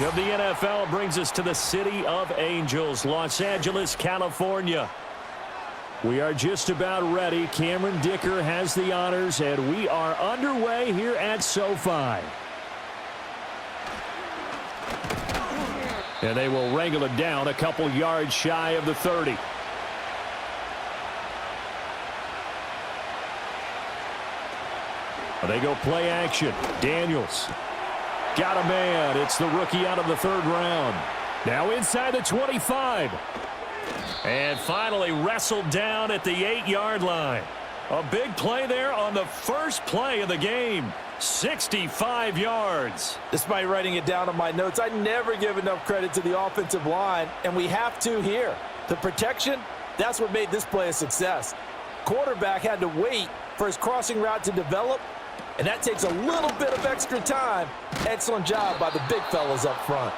Pitch of the NFL brings us to the City of Angels, Los Angeles, California. We are just about ready. Cameron Dicker has the honors, and we are underway here at SoFi. And they will wrangle it down a couple yards shy of the 30. They go play action. Daniels. Got a man. It's the rookie out of the 3rd round. Now inside the 25. And finally wrestled down at the 8-yard line. A big play there on the first play of the game. 65 yards. Despite writing it down on my notes, I never give enough credit to the offensive line, and we have to here. The protection, that's what made this play a success. Quarterback had to wait for his crossing route to develop, and that takes a little bit of extra time. Excellent job by the big fellas up front.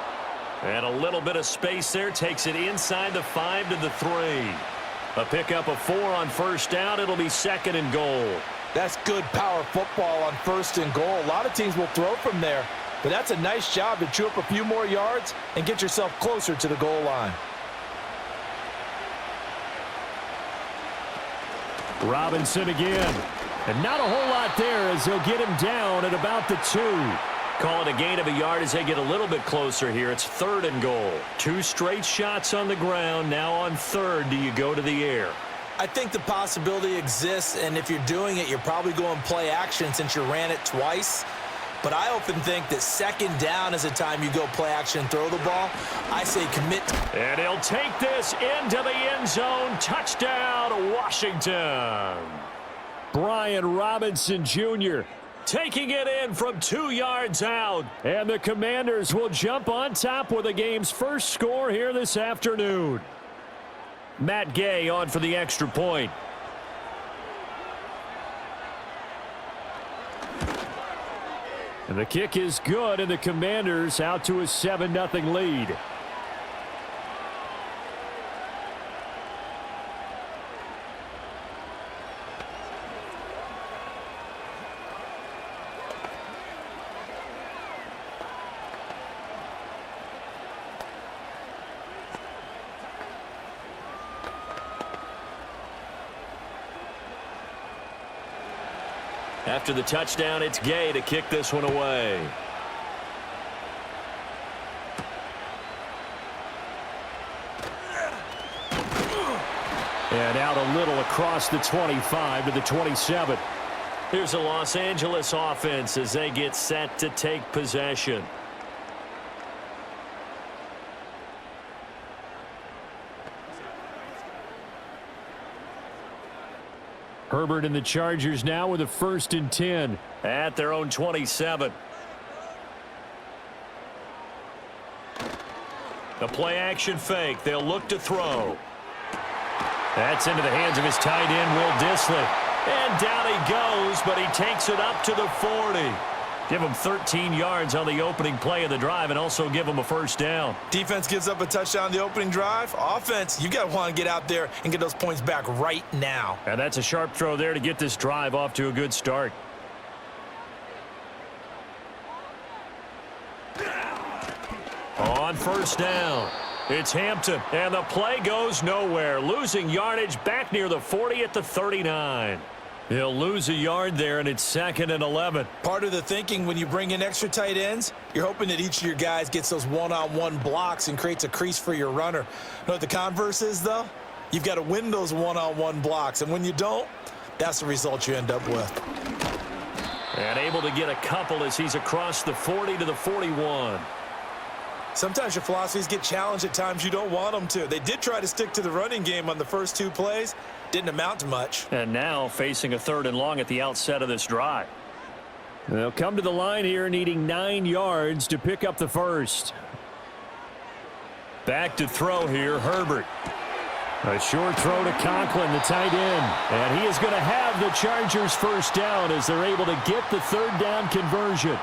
And a little bit of space there takes it inside the 5 to the 3. A pickup of 4 on first down. It'll be 2nd and goal. That's good power football on 1st and goal. A lot of teams will throw from there, but that's a nice job to chew up a few more yards and get yourself closer to the goal line. Robinson again. And not a whole lot there as they'll get him down at about the 2. Call it a gain of a yard as they get a little bit closer here. It's 3rd and goal. 2 straight shots on the ground. Now on 3rd, do you go to the air? I think the possibility exists, and if you're doing it, you're probably going play action since you ran it twice. But I often think that 2nd down is the time you go play action and throw the ball. I say commit. And he'll take this into the end zone. Touchdown, Washington. Brian Robinson Jr. taking it in from 2 yards out. And the Commanders will jump on top with the game's first score here this afternoon. Matt Gay on for the extra point. And the kick is good, and the Commanders out to a 7-0 lead. After the touchdown, it's Gay to kick this one away. And out a little across the 25 to the 27. Here's a Los Angeles offense as they get set to take possession. Herbert and the Chargers now with a 1st and 10 at their own 27. The play action fake. They'll look to throw. That's into the hands of his tight end, Will Dissly. And down he goes, but he takes it up to the 40. Give him 13 yards on the opening play of the drive and also give him a 1st down. Defense gives up a touchdown on the opening drive. Offense, you got to want to get out there and get those points back right now. And that's a sharp throw there to get this drive off to a good start. On 1st down, it's Hampton, and the play goes nowhere. Losing yardage back near the 40 at the 39. He'll lose a yard there, and it's 2nd and 11. Part of the thinking when you bring in extra tight ends, you're hoping that each of your guys gets those one-on-one blocks and creates a crease for your runner. You know what the converse is, though? You've got to win those one-on-one blocks, and when you don't, that's the result you end up with. And able to get a couple as he's across the 40 to the 41. Sometimes your philosophies get challenged at times you don't want them to. They did try to stick to the running game on the first 2 plays. Didn't amount to much. And now facing a 3rd and long at the outset of this drive. They'll come to the line here needing 9 yards to pick up the 1st. Back to throw here, Herbert. A short throw to Conklin, the tight end. And he is going to have the Chargers 1st down as they're able to get the 3rd down conversion.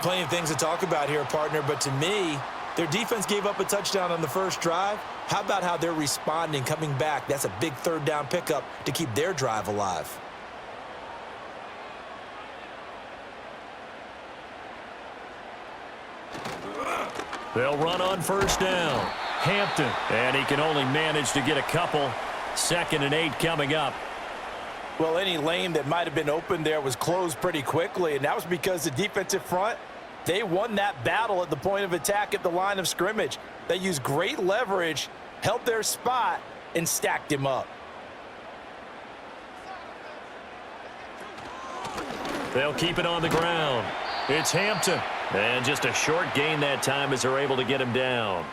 Plenty of things to talk about here, partner, but to me, their defense gave up a touchdown on the first drive. How about how they're responding, coming back? That's a big 3rd down pickup to keep their drive alive. They'll run on first down. Hampton, and he can only manage to get a couple. 2nd and 8 coming up. Well, any lane that might have been open there was closed pretty quickly, and that was because the defensive front, they won that battle at the point of attack at the line of scrimmage. They used great leverage, held their spot, and stacked him up. They'll keep it on the ground. It's Hampton. And just a short gain that time as they're able to get him down.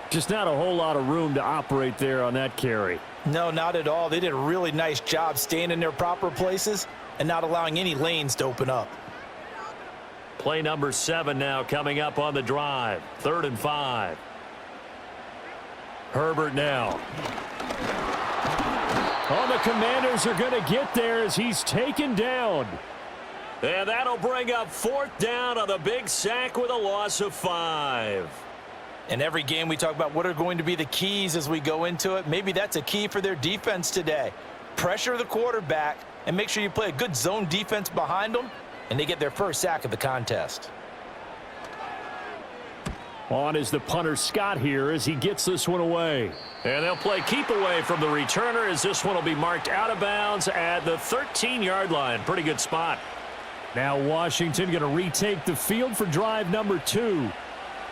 Just not a whole lot of room to operate there on that carry. No, not at all. They did a really nice job staying in their proper places and not allowing any lanes to open up. Play number 7 now coming up on the drive. 3rd and 5. Herbert now. Oh, the Commanders are going to get there as he's taken down. And that'll bring up 4th down on the big sack with a loss of 5. In every game we talk about what are going to be the keys as we go into it. Maybe that's a key for their defense today. Pressure the quarterback and make sure you play a good zone defense behind them, and they get their first sack of the contest. On is the punter Scott here as he gets this one away. And they'll play keep away from the returner as this one will be marked out of bounds at the 13-yard line. Pretty good spot. Now Washington going to retake the field for drive number 2.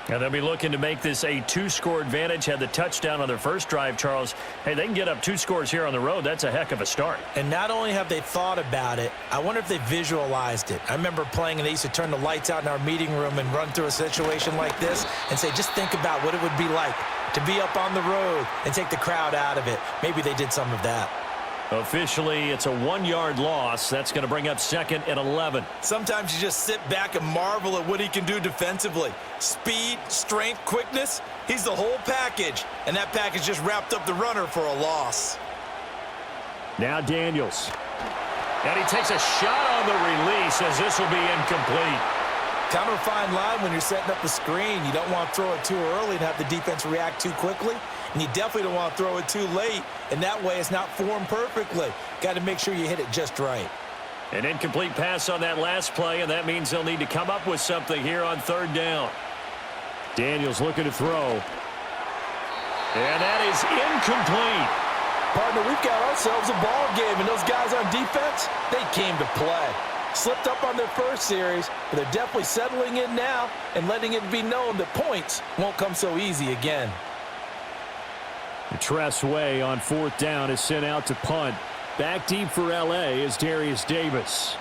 And they'll be looking to make this a 2-score advantage. Had the touchdown on their first drive, Charles. Hey, they can get up 2 scores here on the road. That's a heck of a start. And not only have they thought about it, I wonder if they visualized it. I remember playing and they used to turn the lights out in our meeting room and run through a situation like this and say, just think about what it would be like to be up on the road and take the crowd out of it. Maybe they did some of that. Officially, it's a 1-yard loss. That's going to bring up 2nd and 11. Sometimes you just sit back and marvel at what he can do defensively. Speed, strength, quickness, he's the whole package. And that package just wrapped up the runner for a loss. Now Daniels. And he takes a shot on the release as this will be incomplete. Kind of a fine line when you're setting up the screen. You don't want to throw it too early and have the defense react too quickly. And you definitely don't want to throw it too late, and that way it's not formed perfectly. Got to make sure you hit it just right. An incomplete pass on that last play, and that means they'll need to come up with something here on 3rd down. Daniels looking to throw. And that is incomplete. Partner, we've got ourselves a ball game, and those guys on defense, they came to play. Slipped up on their first series, but they're definitely settling in now and letting it be known that points won't come so easy again. Tress Way on 4th down is sent out to punt. Back deep for L.A. is Darius Davis.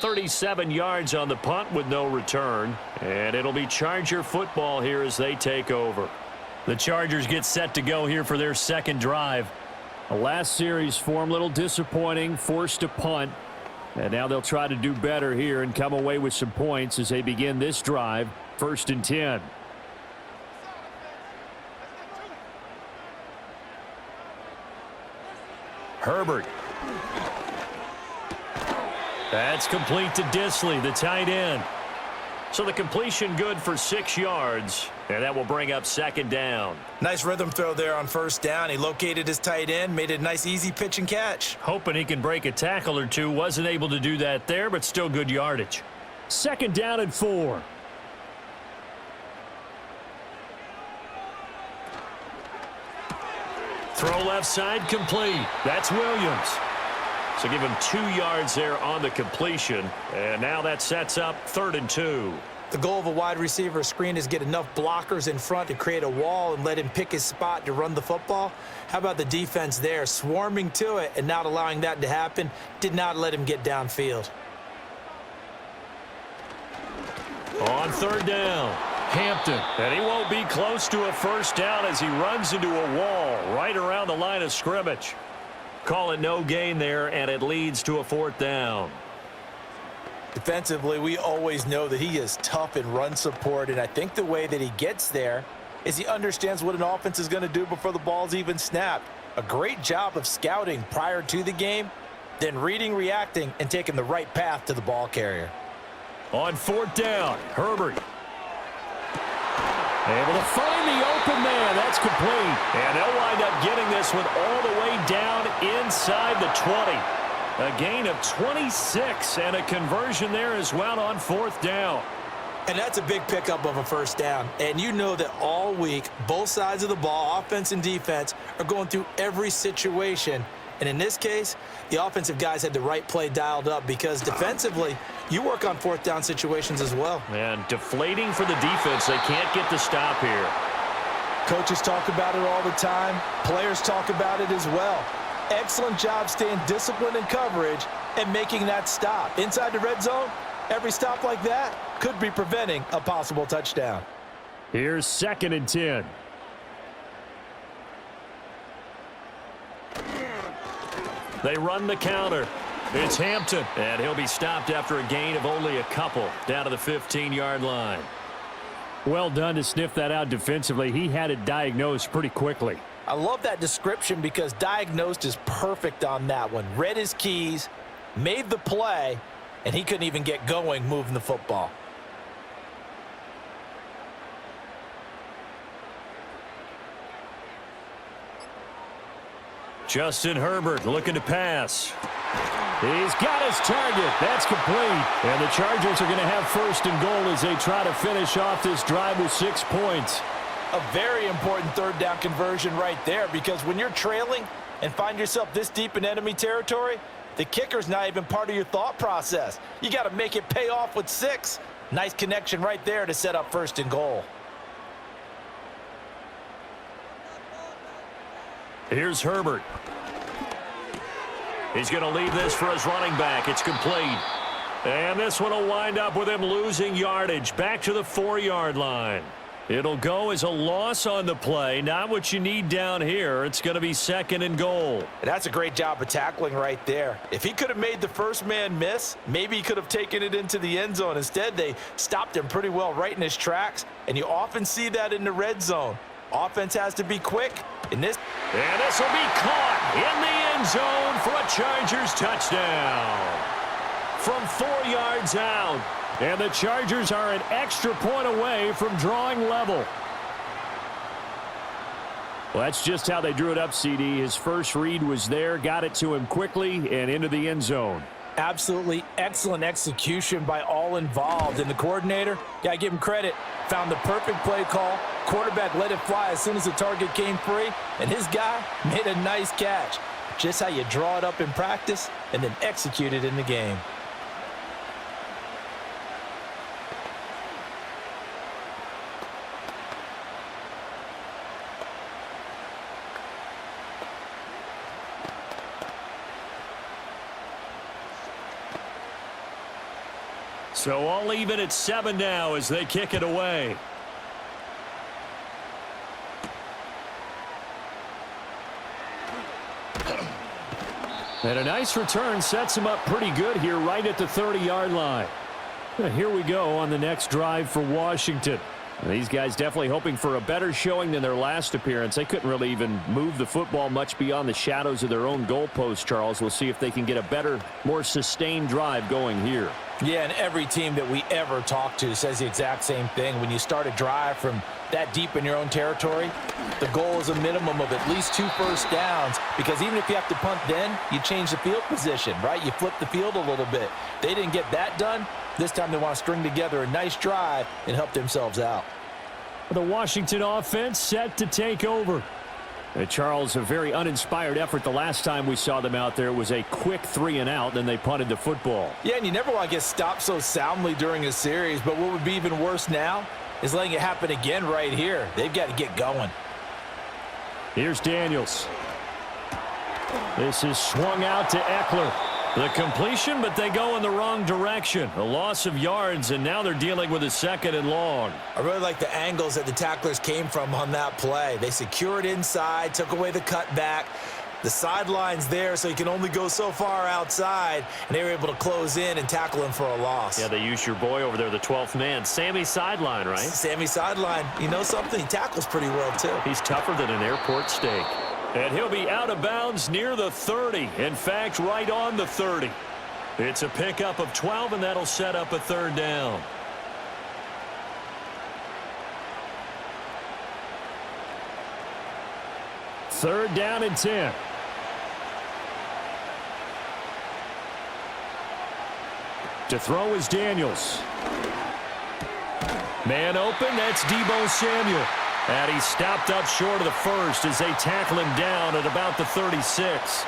"37 yards on the punt with no return. And it'll be Charger football here as they take over. The Chargers get set to go here for their 2nd drive. The last series form a little disappointing, forced to punt. And now they'll try to do better here and come away with some points as they begin this drive. 1st and 10. Herbert. That's complete to Disley, the tight end. So the completion good for 6 yards, and that will bring up 2nd down. Nice rhythm throw there on 1st down. He located his tight end, made it a nice easy pitch and catch. Hoping he can break a tackle or two. Wasn't able to do that there, but still good yardage. 2nd down and 4. Throw left side complete. That's Williams. So give him 2 yards there on the completion. And now that sets up 3rd and 2. The goal of a wide receiver screen is get enough blockers in front to create a wall and let him pick his spot to run the football. How about the defense there, swarming to it and not allowing that to happen? Did not let him get downfield. On 3rd down, Hampton. And he won't be close to a 1st down as he runs into a wall right around the line of scrimmage. Call it no gain there, and it leads to a 4th down. Defensively, we always know that he is tough in run support, and I think the way that he gets there is he understands what an offense is going to do before the ball's even snapped. A great job of scouting prior to the game, then reading, reacting, and taking the right path to the ball carrier. On 4th down, Herbert. Able to find the open man. That's complete. And they'll wind up getting this one all the way down inside the 20. A gain of 26 and a conversion there as well on 4th down. And that's a big pickup of a first down. And you know that all week, both sides of the ball, offense and defense, are going through every situation. And in this case, the offensive guys had the right play dialed up because defensively, you work on 4th down situations as well. And deflating for the defense. They can't get the stop here. Coaches talk about it all the time. Players talk about it as well. Excellent job staying disciplined in coverage and making that stop. Inside the red zone, every stop like that could be preventing a possible touchdown. Here's 2nd and 10. They run the counter. It's Hampton, and he'll be stopped after a gain of only a couple down to the 15-yard line. Well done to sniff that out defensively. He had it diagnosed pretty quickly. I love that description because diagnosed is perfect on that one. Read his keys, made the play, and he couldn't even get going moving the football. Justin Herbert looking to pass. He's got his target. That's complete. And the Chargers are going to have 1st and goal as they try to finish off this drive with 6 points. A very important 3rd down conversion right there because when you're trailing and find yourself this deep in enemy territory, the kicker's not even part of your thought process. You got to make it pay off with 6. Nice connection right there to set up 1st and goal. Here's Herbert. He's going to leave this for his running back. It's complete. And this one will wind up with him losing yardage back to the 4-yard line. It'll go as a loss on the play. Not what you need down here. It's going to be 2nd and goal. That's a great job of tackling right there. If he could have made the first man miss, maybe he could have taken it into the end zone. Instead, they stopped him pretty well right in his tracks, and you often see that in the red zone. Offense has to be quick. And this will be caught in the end zone for a Chargers touchdown. From 4 yards out. And the Chargers are an extra point away from drawing level. Well, that's just how they drew it up, CD. His first read was there, got it to him quickly, and into the end zone. Absolutely excellent execution by all involved. And the coordinator, got to give him credit, found the perfect play call. Quarterback let it fly as soon as the target came free, and his guy made a nice catch. Just how you draw it up in practice and then execute it in the game. So all even at 7 now as they kick it away. And a nice return sets him up pretty good here right at the 30-yard line. Here we go on the next drive for Washington. These guys definitely hoping for a better showing than their last appearance. They couldn't really even move the football much beyond the shadows of their own goalpost, Charles. We'll see if they can get a better, more sustained drive going here. Yeah, and every team that we ever talk to says the exact same thing. When you start a drive from that deep in your own territory, the goal is a minimum of at least 2 first downs, because even if you have to punt then, you change the field position, right? You flip the field a little bit. They didn't get that done. This time they want to string together a nice drive and help themselves out. The Washington offense set to take over. Charles, a very uninspired effort the last time we saw them out there. It was a quick 3 and out, then they punted the football. Yeah, and you never want to get stopped so soundly during a series, but what would be even worse now is letting it happen again right here. They've got to get going. Here's Daniels. This is swung out to Eckler. The completion, but they go in the wrong direction. A loss of yards, and now they're dealing with a 2nd and long. I really like the angles that the tacklers came from on that play. They secured inside, took away the cutback. The sideline's there, so you can only go so far outside, and they were able to close in and tackle him for a loss. Yeah, they used your boy over there, the 12th man, Sammy Sideline, right? Sammy Sideline. You know something? He tackles pretty well, too. He's tougher than an airport steak. And he'll be out of bounds near the 30. In fact, right on the 30. It's a pickup of 12, and that'll set up a 3rd down. Third down and 10. To throw is Daniels. Man open, that's Deebo Samuel. And he's stopped up short of the first as they tackle him down at about the 36.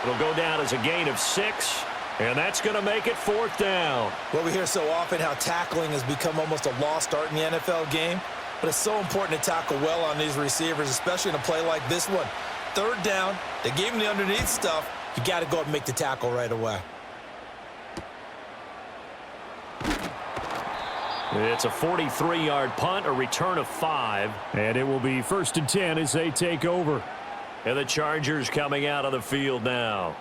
It'll go down as a gain of 6, and that's going to make it 4th down. Well, we hear so often how tackling has become almost a lost art in the NFL game, but it's so important to tackle well on these receivers, especially in a play like this one. 3rd down, they gave him the underneath stuff. You got to go up and make the tackle right away. It's a 43-yard punt, a return of 5, and it will be 1st and 10 as they take over. And the Chargers coming out of the field now.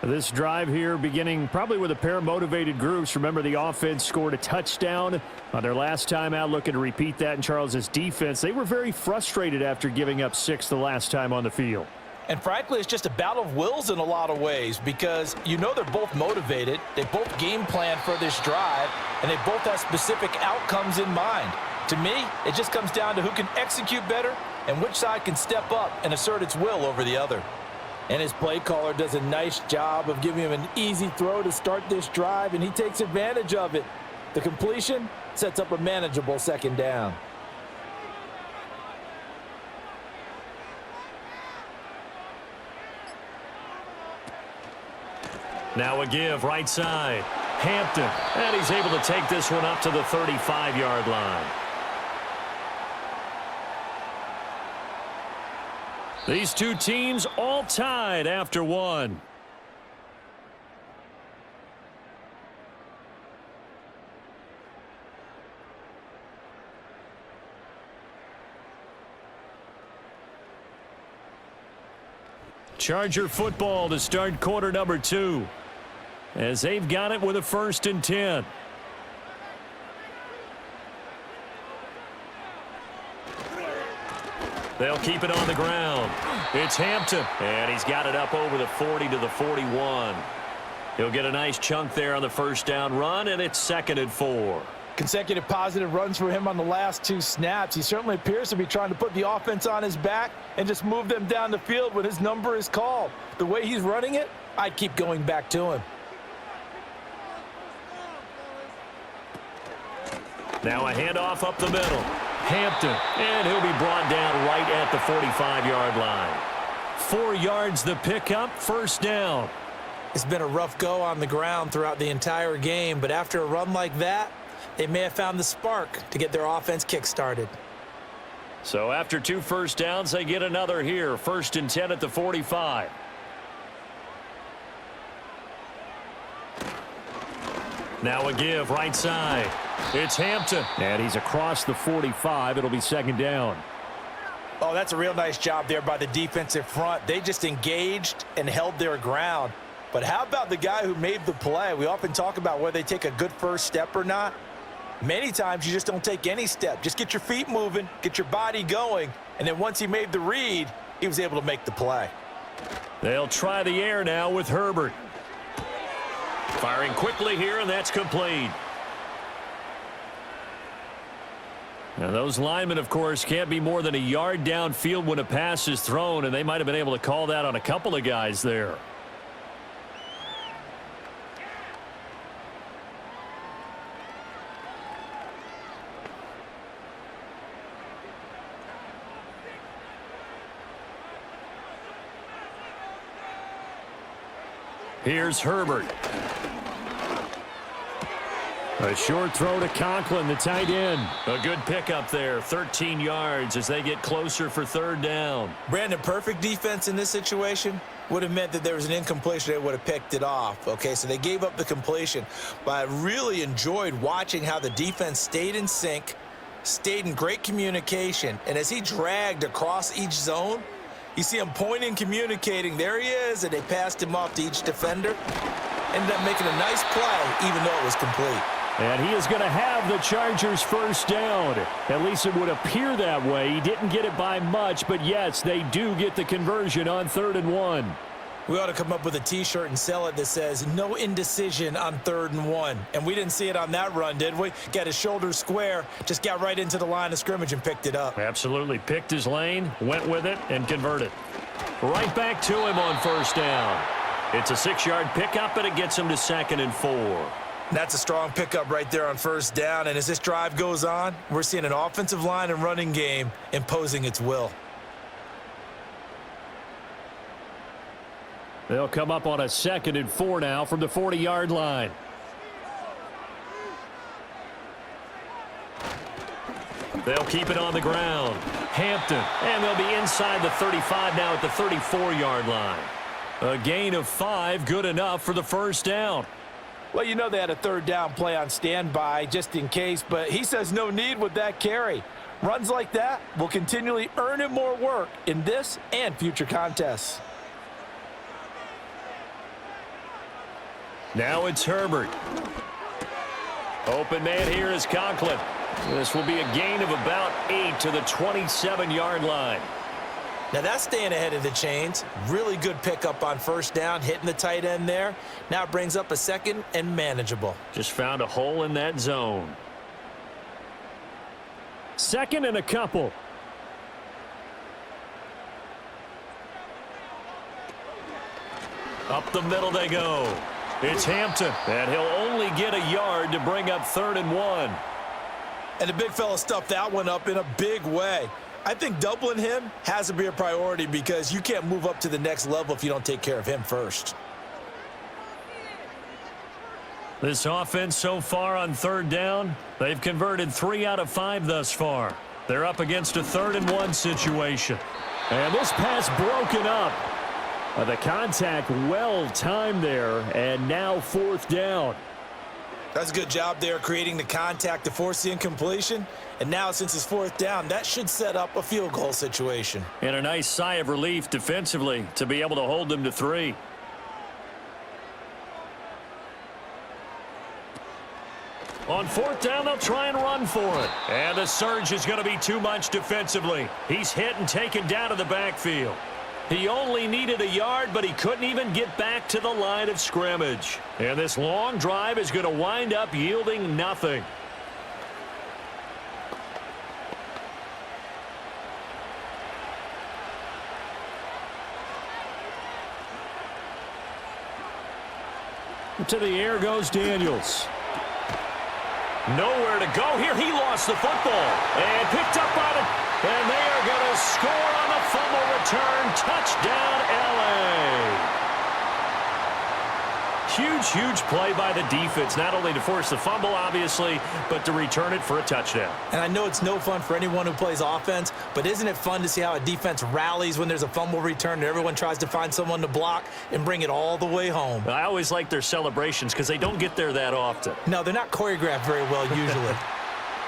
This drive here beginning probably with a pair of motivated groups. Remember, the offense scored a touchdown on their last time out, looking to repeat that in Charles' defense. They were very frustrated after giving up 6 the last time on the field. And frankly, it's just a battle of wills in a lot of ways because you know they're both motivated. They both game plan for this drive, and they both have specific outcomes in mind. To me, it just comes down to who can execute better and which side can step up and assert its will over the other. And his play caller does a nice job of giving him an easy throw to start this drive, and he takes advantage of it. The completion sets up a manageable 2nd down. Now a give, right side. Hampton, and he's able to take this one up to the 35-yard line. These two teams all tied after 1. Charger football to start quarter number 2. As they've got it with a 1st and 10. They'll keep it on the ground. It's Hampton, and he's got it up over the 40 to the 41. He'll get a nice chunk there on the 1st down run, and it's 2nd and 4. Consecutive positive runs for him on the last 2 snaps. He certainly appears to be trying to put the offense on his back and just move them down the field when his number is called. The way he's running it, I'd keep going back to him. Now a handoff up the middle. Hampton, and he'll be brought down right at the 45-yard line. 4 yards the pickup, 1st down. It's been a rough go on the ground throughout the entire game, but after a run like that, they may have found the spark to get their offense kick-started. So after 2 1st downs, they get another here. 1st and 10 at the 45. Now a give, right side. It's Hampton, and he's across the 45. It'll be 2nd down. Oh, that's a real nice job there by the defensive front. They just engaged and held their ground. But how about the guy who made the play? We often talk about whether they take a good first step or not. Many times you just don't take any step. Just get your feet moving, get your body going, and then once he made the read, he was able to make the play. They'll try the air now with Herbert. Firing quickly here, and that's complete. Now those linemen, of course, can't be more than a yard downfield when a pass is thrown, and they might have been able to call that on a couple of guys there. Here's Herbert. A short throw to Conklin, the tight end. A good pickup there, 13 yards as they get closer for 3rd down. Brandon, perfect defense in this situation would have meant that there was an incompletion. They would have picked it off. Okay, so they gave up the completion. But I really enjoyed watching how the defense stayed in sync, stayed in great communication, and as he dragged across each zone, you see him pointing, communicating. There he is, and they passed him off to each defender. Ended up making a nice play, even though it was complete. And he is going to have the Chargers 1st down. At least it would appear that way. He didn't get it by much, but yes, they do get the conversion on 3rd and 1. We ought to come up with a T-shirt and sell it that says, no indecision on 3rd and 1. And we didn't see it on that run, did we? Got his shoulders square, just got right into the line of scrimmage and picked it up. Absolutely. Picked his lane, went with it, and converted. Right back to him on 1st down. It's a 6-yard pickup, and it gets him to 2nd and 4. That's a strong pickup right there on first down, and as this drive goes on, we're seeing an offensive line and running game imposing its will. They'll come up on a 2nd and 4 now from the 40-yard line. They'll keep it on the ground. Hampton, and they'll be inside the 35 now at the 34-yard line. A gain of 5, good enough for the first down. Well, you know they had a 3rd down play on standby just in case, but he says no need with that carry. Runs like that will continually earn him more work in this and future contests. Now it's Herbert. Open man here is Conklin. This will be a gain of about 8 to the 27-yard line. Now that's staying ahead of the chains. Really good pickup on first down, hitting the tight end there. Now it brings up a 2nd and manageable. Just found a hole in that zone. 2nd and a couple. Up the middle they go. It's Hampton, and he'll only get a yard to bring up 3rd and 1. And the big fella stuffed that one up in a big way. I think doubling him has to be a priority because you can't move up to the next level if you don't take care of him first. This offense so far on 3rd down, they've converted 3 out of 5 thus far. They're up against a 3rd and 1 situation. And this pass broken up. The contact well timed there, and now 4th down. That's a good job there creating the contact to force the incompletion. And now since it's 4th down, that should set up a field goal situation. And a nice sigh of relief defensively to be able to hold them to 3. On 4th down, they'll try and run for it. And the surge is going to be too much defensively. He's hit and taken down to the backfield. He only needed a yard, but he couldn't even get back to the line of scrimmage. And this long drive is going to wind up yielding nothing. To the air goes Daniels. Nowhere to go here. He lost the football and picked up on it. And they are going to score on the fumble return. Touchdown, L.A. Huge play by the defense, not only to force the fumble, obviously, but to return it for a touchdown. And I know it's no fun for anyone who plays offense, but isn't it fun to see how a defense rallies when there's a fumble return and everyone tries to find someone to block and bring it all the way home? I always like their celebrations because they don't get there that often. No, they're not choreographed very well usually.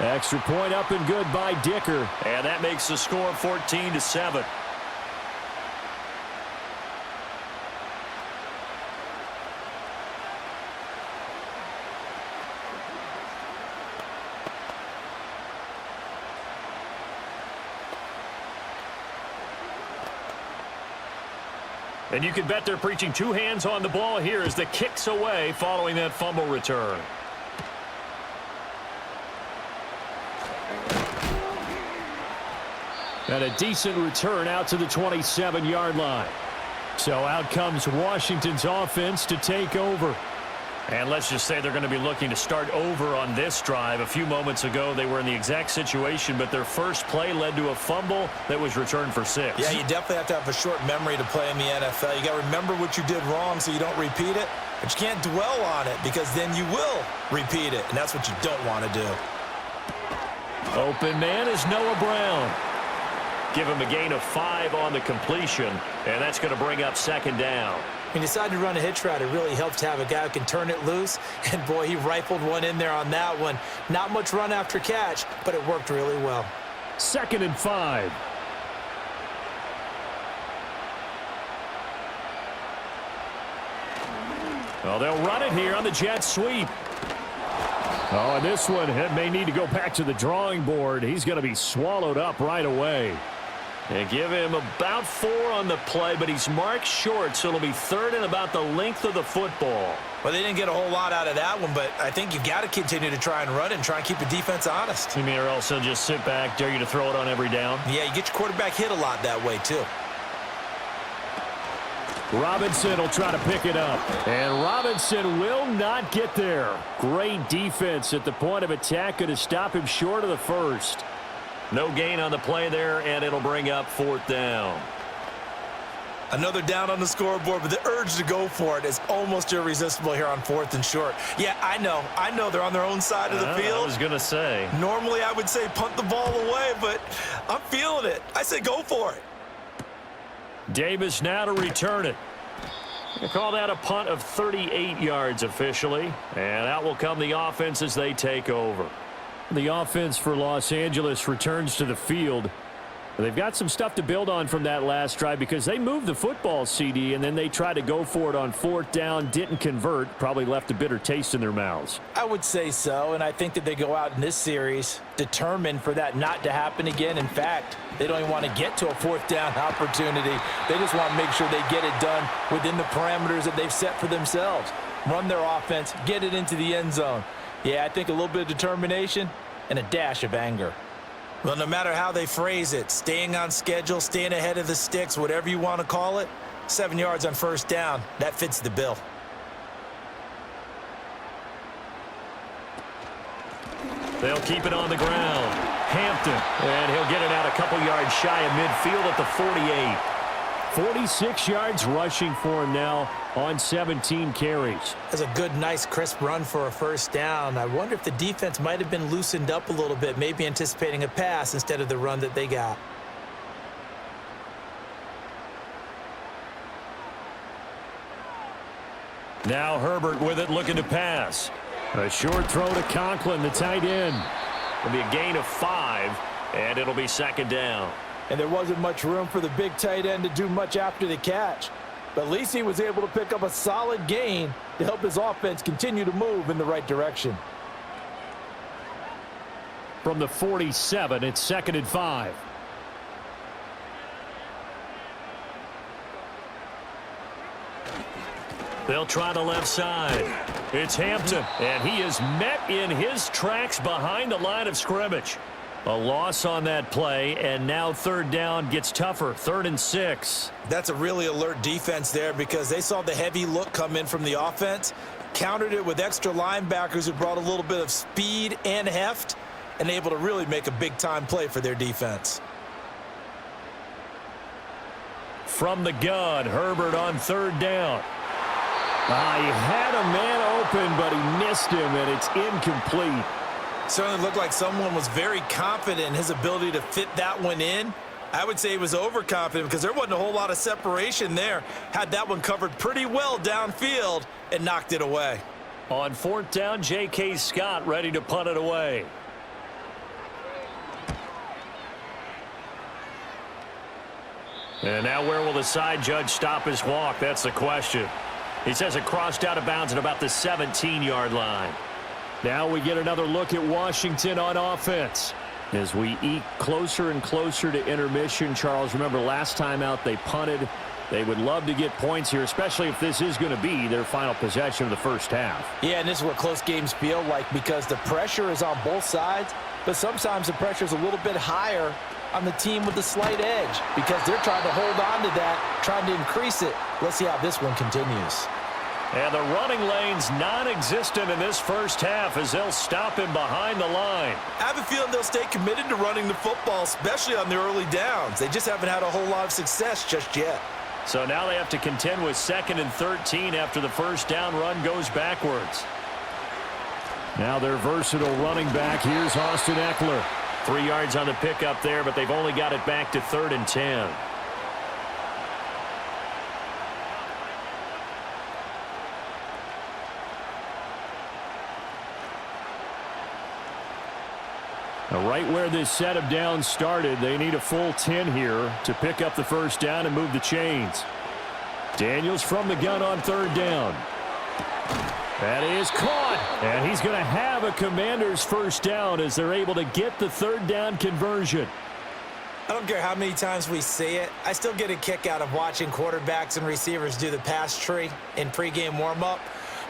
Extra point up and good by Dicker. And that makes the score 14-7. And you can bet they're preaching 2 hands on the ball here as the kick's away following that fumble return. And a decent return out to the 27-yard line. So out comes Washington's offense to take over. And let's just say they're going to be looking to start over on this drive. A few moments ago, they were in the exact situation, but their first play led to a fumble that was returned for 6. Yeah, you definitely have to have a short memory to play in the NFL. You got to remember what you did wrong so you don't repeat it, but you can't dwell on it because then you will repeat it, and that's what you don't want to do. Open man is Noah Brown. Give him a gain of 5 on the completion, and that's going to bring up 2nd down. When you decide to run a hitch route, it really helps to have a guy who can turn it loose. And, boy, he rifled one in there on that one. Not much run after catch, but it worked really well. 2nd and 5. Well, they'll run it here on the jet sweep. Oh, and this one may need to go back to the drawing board. He's going to be swallowed up right away. They give him about 4 on the play, but he's marked short, so it'll be 3rd and about the length of the football. Well, they didn't get a whole lot out of that one, but I think you've got to continue to try and run it and try and keep the defense honest. You mean or else they'll just sit back, dare you to throw it on every down? Yeah, you get your quarterback hit a lot that way, too. Robinson will try to pick it up. And Robinson will not get there. Great defense at the point of attack. Going to stop him short of the first. No gain on the play there, and it'll bring up 4th down. Another down on the scoreboard, but the urge to go for it is almost irresistible here on 4th and short. Yeah, I know they're on their own side of the field. I was going to say. Normally I would say punt the ball away, but I'm feeling it. I say go for it. Davis now to return it. They call that a punt of 38 yards officially, and out will come the offense as they take over. The offense for Los Angeles returns to the field. They've got some stuff to build on from that last drive because they moved the football, CD, and then they tried to go for it on 4th down, didn't convert, probably left a bitter taste in their mouths. I would say so, and I think that they go out in this series determined for that not to happen again. In fact, they don't even want to get to a 4th down opportunity. They just want to make sure they get it done within the parameters that they've set for themselves. Run their offense, get it into the end zone. Yeah, I think a little bit of determination and a dash of anger. Well, no matter how they phrase it, staying on schedule, staying ahead of the sticks, whatever you want to call it, 7 yards on 1st down, that fits the bill. They'll keep it on the ground. Hampton, and he'll get it out a couple yards shy of midfield at the 48. 46 yards rushing for him now on 17 carries. That's a good, nice, crisp run for a 1st down. I wonder if the defense might have been loosened up a little bit, maybe anticipating a pass instead of the run that they got. Now Herbert with it, looking to pass. A short throw to Conklin, the tight end. It'll be a gain of 5, and it'll be 2nd down. And there wasn't much room for the big tight end to do much after the catch. But at least he was able to pick up a solid gain to help his offense continue to move in the right direction. From the 47, it's 2nd and 5. They'll try the left side. It's Hampton, and he is met in his tracks behind the line of scrimmage. A loss on that play, and now 3rd down gets tougher. 3rd and 6. That's a really alert defense there because they saw the heavy look come in from the offense, countered it with extra linebackers who brought a little bit of speed and heft, and able to really make a big-time play for their defense. From the gun, Herbert on 3rd down. He had a man open, but he missed him, and it's incomplete. Certainly looked like someone was very confident in his ability to fit that one in. I would say he was overconfident because there wasn't a whole lot of separation there. Had that one covered pretty well downfield and knocked it away. On 4th down, J.K. Scott ready to punt it away. And now where will the side judge stop his walk? That's the question. He says it crossed out of bounds at about the 17-yard line. Now we get another look at Washington on offense. As we eke closer and closer to intermission, Charles, remember last time out they punted. They would love to get points here, especially if this is going to be their final possession of the 1st half. Yeah, and this is what close games feel like because the pressure is on both sides, but sometimes the pressure is a little bit higher on the team with the slight edge because they're trying to hold on to that, trying to increase it. Let's see how this one continues. And the running lane's non-existent in this 1st half as they'll stop him behind the line. I have a feeling they'll stay committed to running the football, especially on the early downs. They just haven't had a whole lot of success just yet. So now they have to contend with 2nd and 13 after the 1st down run goes backwards. Now their versatile running back. Here's Austin Eckler. 3 yards on the pickup there, but they've only got it back to 3rd and 10. Right where this set of downs started, they need a full 10 here to pick up the 1st down and move the chains. Daniels from the gun on 3rd down. That is caught, and he's going to have a Commanders 1st down as they're able to get the 3rd down conversion. I don't care how many times we say it, I still get a kick out of watching quarterbacks and receivers do the pass tree in pregame warm-up.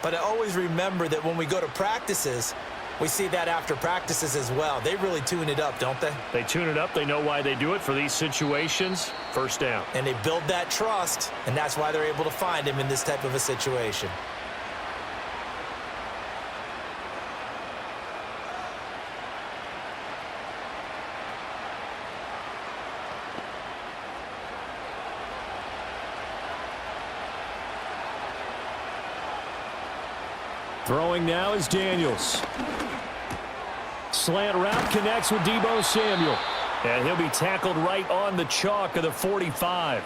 But I always remember that when we go to practices, We see that after practices as well. They really tune it up, don't they? They tune it up. They know why they do it for these situations. First down. And they build that trust, and that's why they're able to find him in this type of a situation. Throwing now is Daniels. Slant route connects with Deebo Samuel. And he'll be tackled right on the chalk of the 45.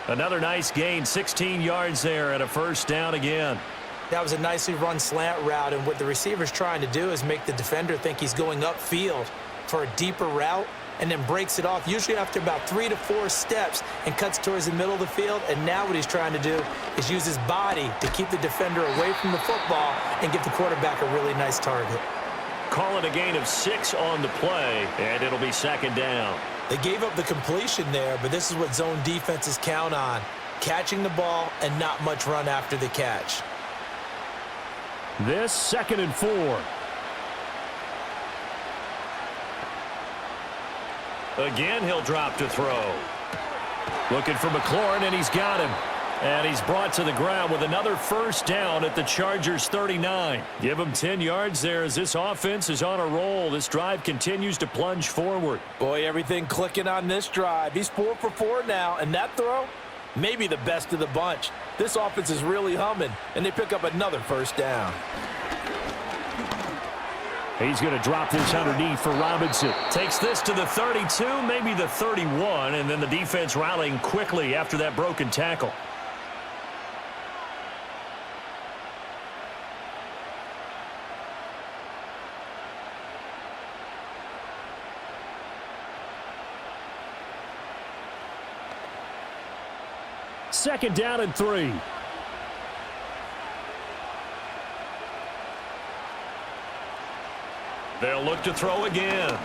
Another nice gain, 16 yards there and a first down again. That was a nicely run slant route, and what the receiver's trying to do is make the defender think he's going upfield for a deeper route and then breaks it off, usually after about 3 to 4 steps, and cuts towards the middle of the field. And now what he's trying to do is use his body to keep the defender away from the football and give the quarterback a really nice target. Call it a gain of 6 on the play, and it'll be second down. They gave up the completion there, but this is what zone defenses count on: catching the ball and not much run after the catch. This 2nd and 4. Again, he'll drop to throw. Looking for McLaurin, and he's got him. And he's brought to the ground with another first down at the Chargers' 39. Give him 10 yards there as this offense is on a roll. This drive continues to plunge forward. Boy, everything clicking on this drive. He's 4 for 4 now, and that throw, maybe the best of the bunch. This offense is really humming, and they pick up another first down. He's going to drop this underneath for Robinson. Takes this to the 32, maybe the 31, and then the defense rallying quickly after that broken tackle. Second down and 3. They'll look to throw again.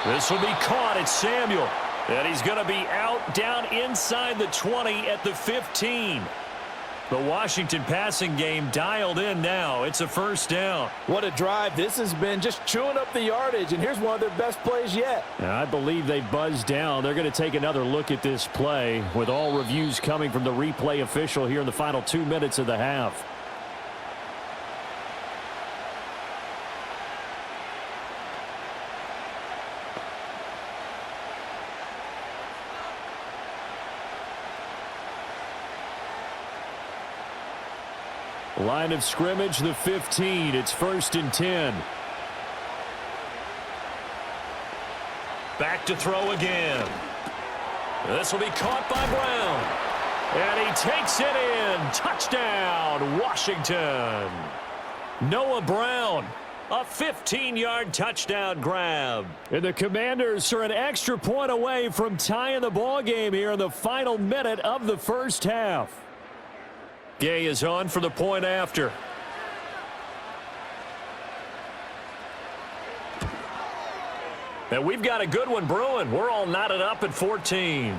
This will be caught. It's Samuel. And he's going to be out down inside the 20 at the 15. The Washington passing game dialed in now. It's a first down. What a drive this has been, just chewing up the yardage, and here's one of their best plays yet. And I believe they buzzed down. They're going to take another look at this play with all reviews coming from the replay official here in the final 2 minutes of the half. Line of scrimmage, the 15. It's 1st and 10. Back to throw again. This will be caught by Brown. And he takes it in. Touchdown, Washington. Noah Brown, a 15-yard touchdown grab. And the Commanders are an extra point away from tying the ball game here in the final minute of the first half. Gay is on for the point after. And we've got a good one brewing. We're all knotted up at 14.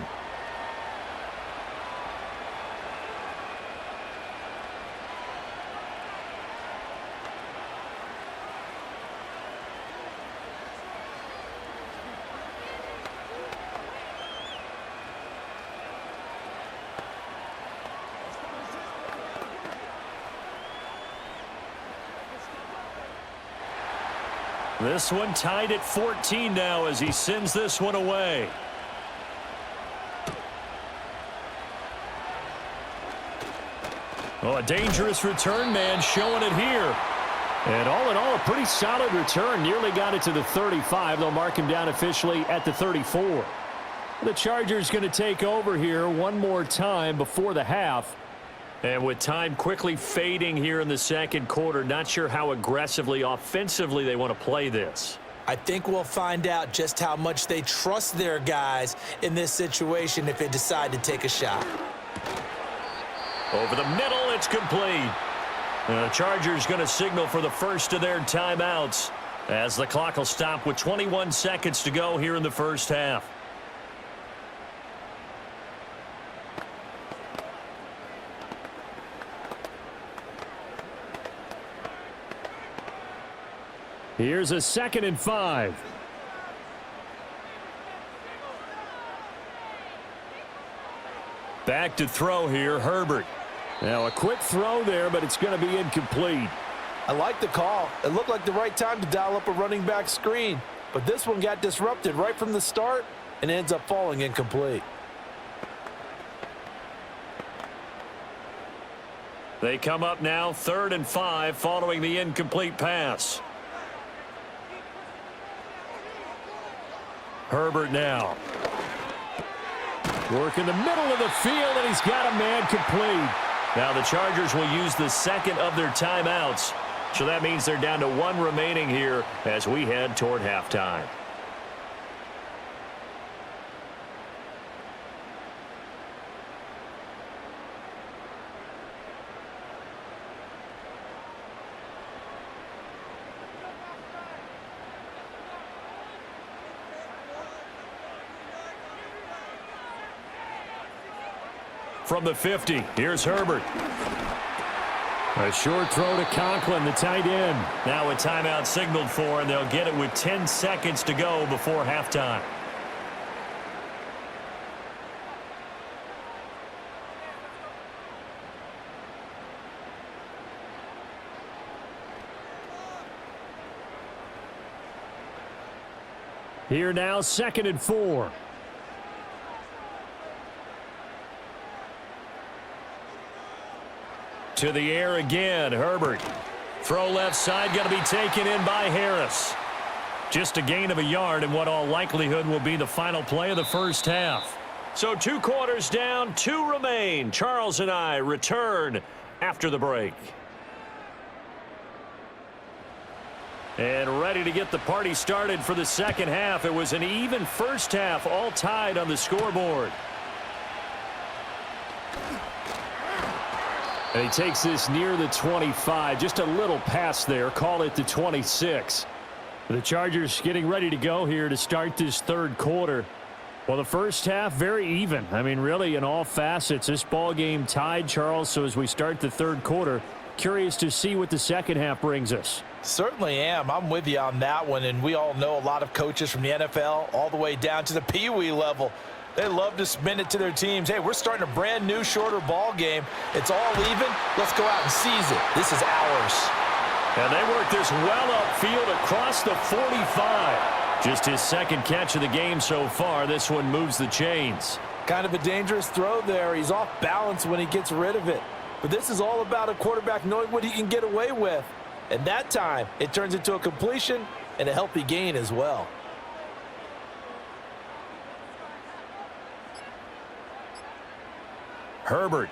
This one tied at 14 now as he sends this one away. Oh, a dangerous return man showing it here. And all in all, a pretty solid return. Nearly got it to the 35. They'll mark him down officially at the 34. The Chargers going to take over here one more time before the half. And with time quickly fading here in the second quarter, not sure how aggressively, offensively they want to play this. I think we'll find out just how much they trust their guys in this situation if they decide to take a shot. Over the middle, it's complete. The Chargers going to signal for the first of their timeouts as the clock will stop with 21 seconds to go here in the first half. Here's a 2nd and 5. Back to throw here, Herbert. Now a quick throw there, but it's going to be incomplete. I like the call. It looked like the right time to dial up a running back screen, but this one got disrupted right from the start and ends up falling incomplete. They come up now 3rd and 5 following the incomplete pass. Herbert now. Work in the middle of the field, and he's got a man complete. Now the Chargers will use the 2nd of their timeouts. So that means they're down to 1 remaining here as we head toward halftime. From the 50, here's Herbert. A short throw to Conklin, the tight end. Now a timeout signaled for, and they'll get it with 10 seconds to go before halftime. Here now, 2nd and 4. To the air again, Herbert. Throw left side, going to be taken in by Harris. Just a gain of a yard in what all likelihood will be the final play of the first half. So 2 quarters down, 2 remain. Charles and I return after the break. And ready to get the party started for the second half. It was an even first half, all tied on the scoreboard. And he takes this near the 25. Just a little pass there. Call it the 26. The Chargers getting ready to go here to start this 3rd quarter. Well, the first half, very even. I mean, really, in all facets, this ball game tied, Charles. So as we start the 3rd quarter, curious to see what the second half brings us. Certainly am. I'm with you on that one. And we all know a lot of coaches from the NFL all the way down to the Pee Wee level. They love to spin it to their teams. Hey, we're starting a brand new, shorter ball game. It's all even. Let's go out and seize it. This is ours. And they work this well upfield across the 45. Just his 2nd catch of the game so far. This one moves the chains. Kind of a dangerous throw there. He's off balance when he gets rid of it. But this is all about a quarterback knowing what he can get away with. And that time, it turns into a completion and a healthy gain as well. Herbert.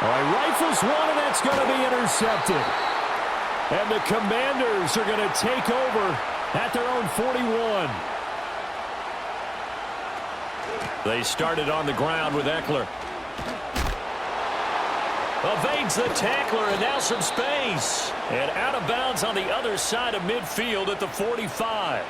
All right, rifles one, and that's going to be intercepted. And the Commanders are going to take over at their own 41. They started on the ground with Eckler. Evades the tackler, and now some space. And out of bounds on the other side of midfield at the 45.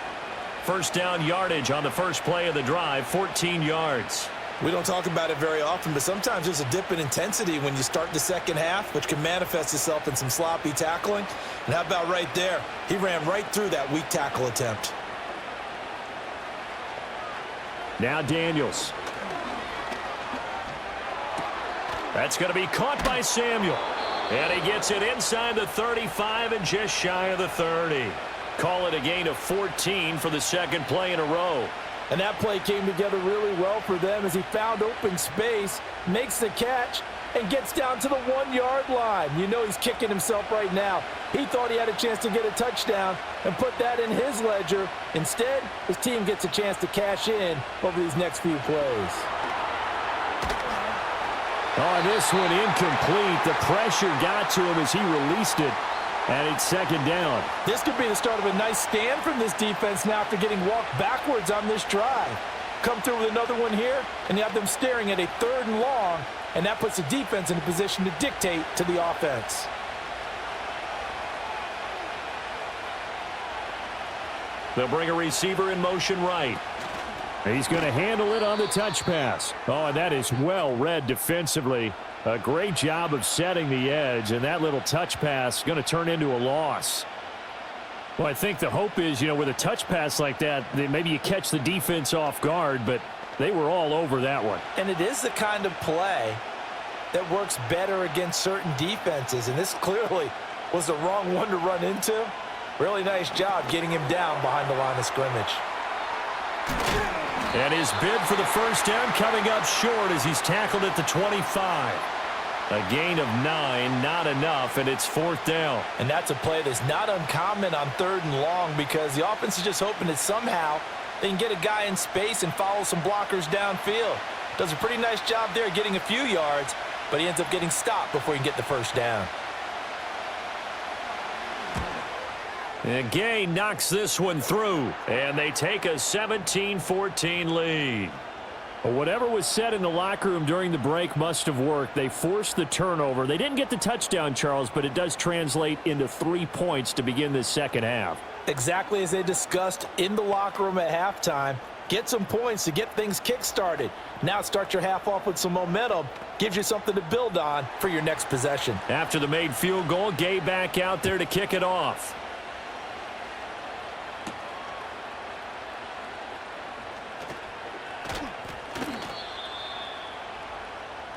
First down yardage on the first play of the drive, 14 yards. We don't talk about it very often, but sometimes there's a dip in intensity when you start the second half, which can manifest itself in some sloppy tackling. And how about right there? He ran right through that weak tackle attempt. Now Daniels. That's going to be caught by Samuel. And he gets it inside the 35 and just shy of the 30. Call it a gain of 14 for the 2nd play in a row. And that play came together really well for them as he found open space, makes the catch, and gets down to the 1-yard line. You know he's kicking himself right now. He thought he had a chance to get a touchdown and put that in his ledger. Instead, his team gets a chance to cash in over these next few plays. Oh, this one incomplete. The pressure got to him as he released it. And it's 2nd down. This could be the start of a nice stand from this defense now after getting walked backwards on this drive. Come through with another one here, and you have them staring at a 3rd and long, and that puts the defense in a position to dictate to the offense. They'll bring a receiver in motion right. He's going to handle it on the touch pass. Oh, and that is well read defensively. A great job of setting the edge, and that little touch pass is going to turn into a loss. Well, I think the hope is, with a touch pass like that, maybe you catch the defense off guard, but they were all over that one. And it is the kind of play that works better against certain defenses, and this clearly was the wrong one to run into. Really nice job getting him down behind the line of scrimmage. And his bid for the first down coming up short as he's tackled at the 25. A gain of 9, not enough, and it's 4th down. And that's a play that's not uncommon on 3rd and long because the offense is just hoping that somehow they can get a guy in space and follow some blockers downfield. Does a pretty nice job there getting a few yards, but he ends up getting stopped before he can get the first down. And Gay knocks this one through, and they take a 17-14 lead. But whatever was said in the locker room during the break must have worked. They forced the turnover. They didn't get the touchdown, Charles, but it does translate into 3 points to begin this second half. Exactly as they discussed in the locker room at halftime. Get some points to get things kick-started. Now start your half off with some momentum. Gives you something to build on for your next possession. After the made field goal, Gay back out there to kick it off.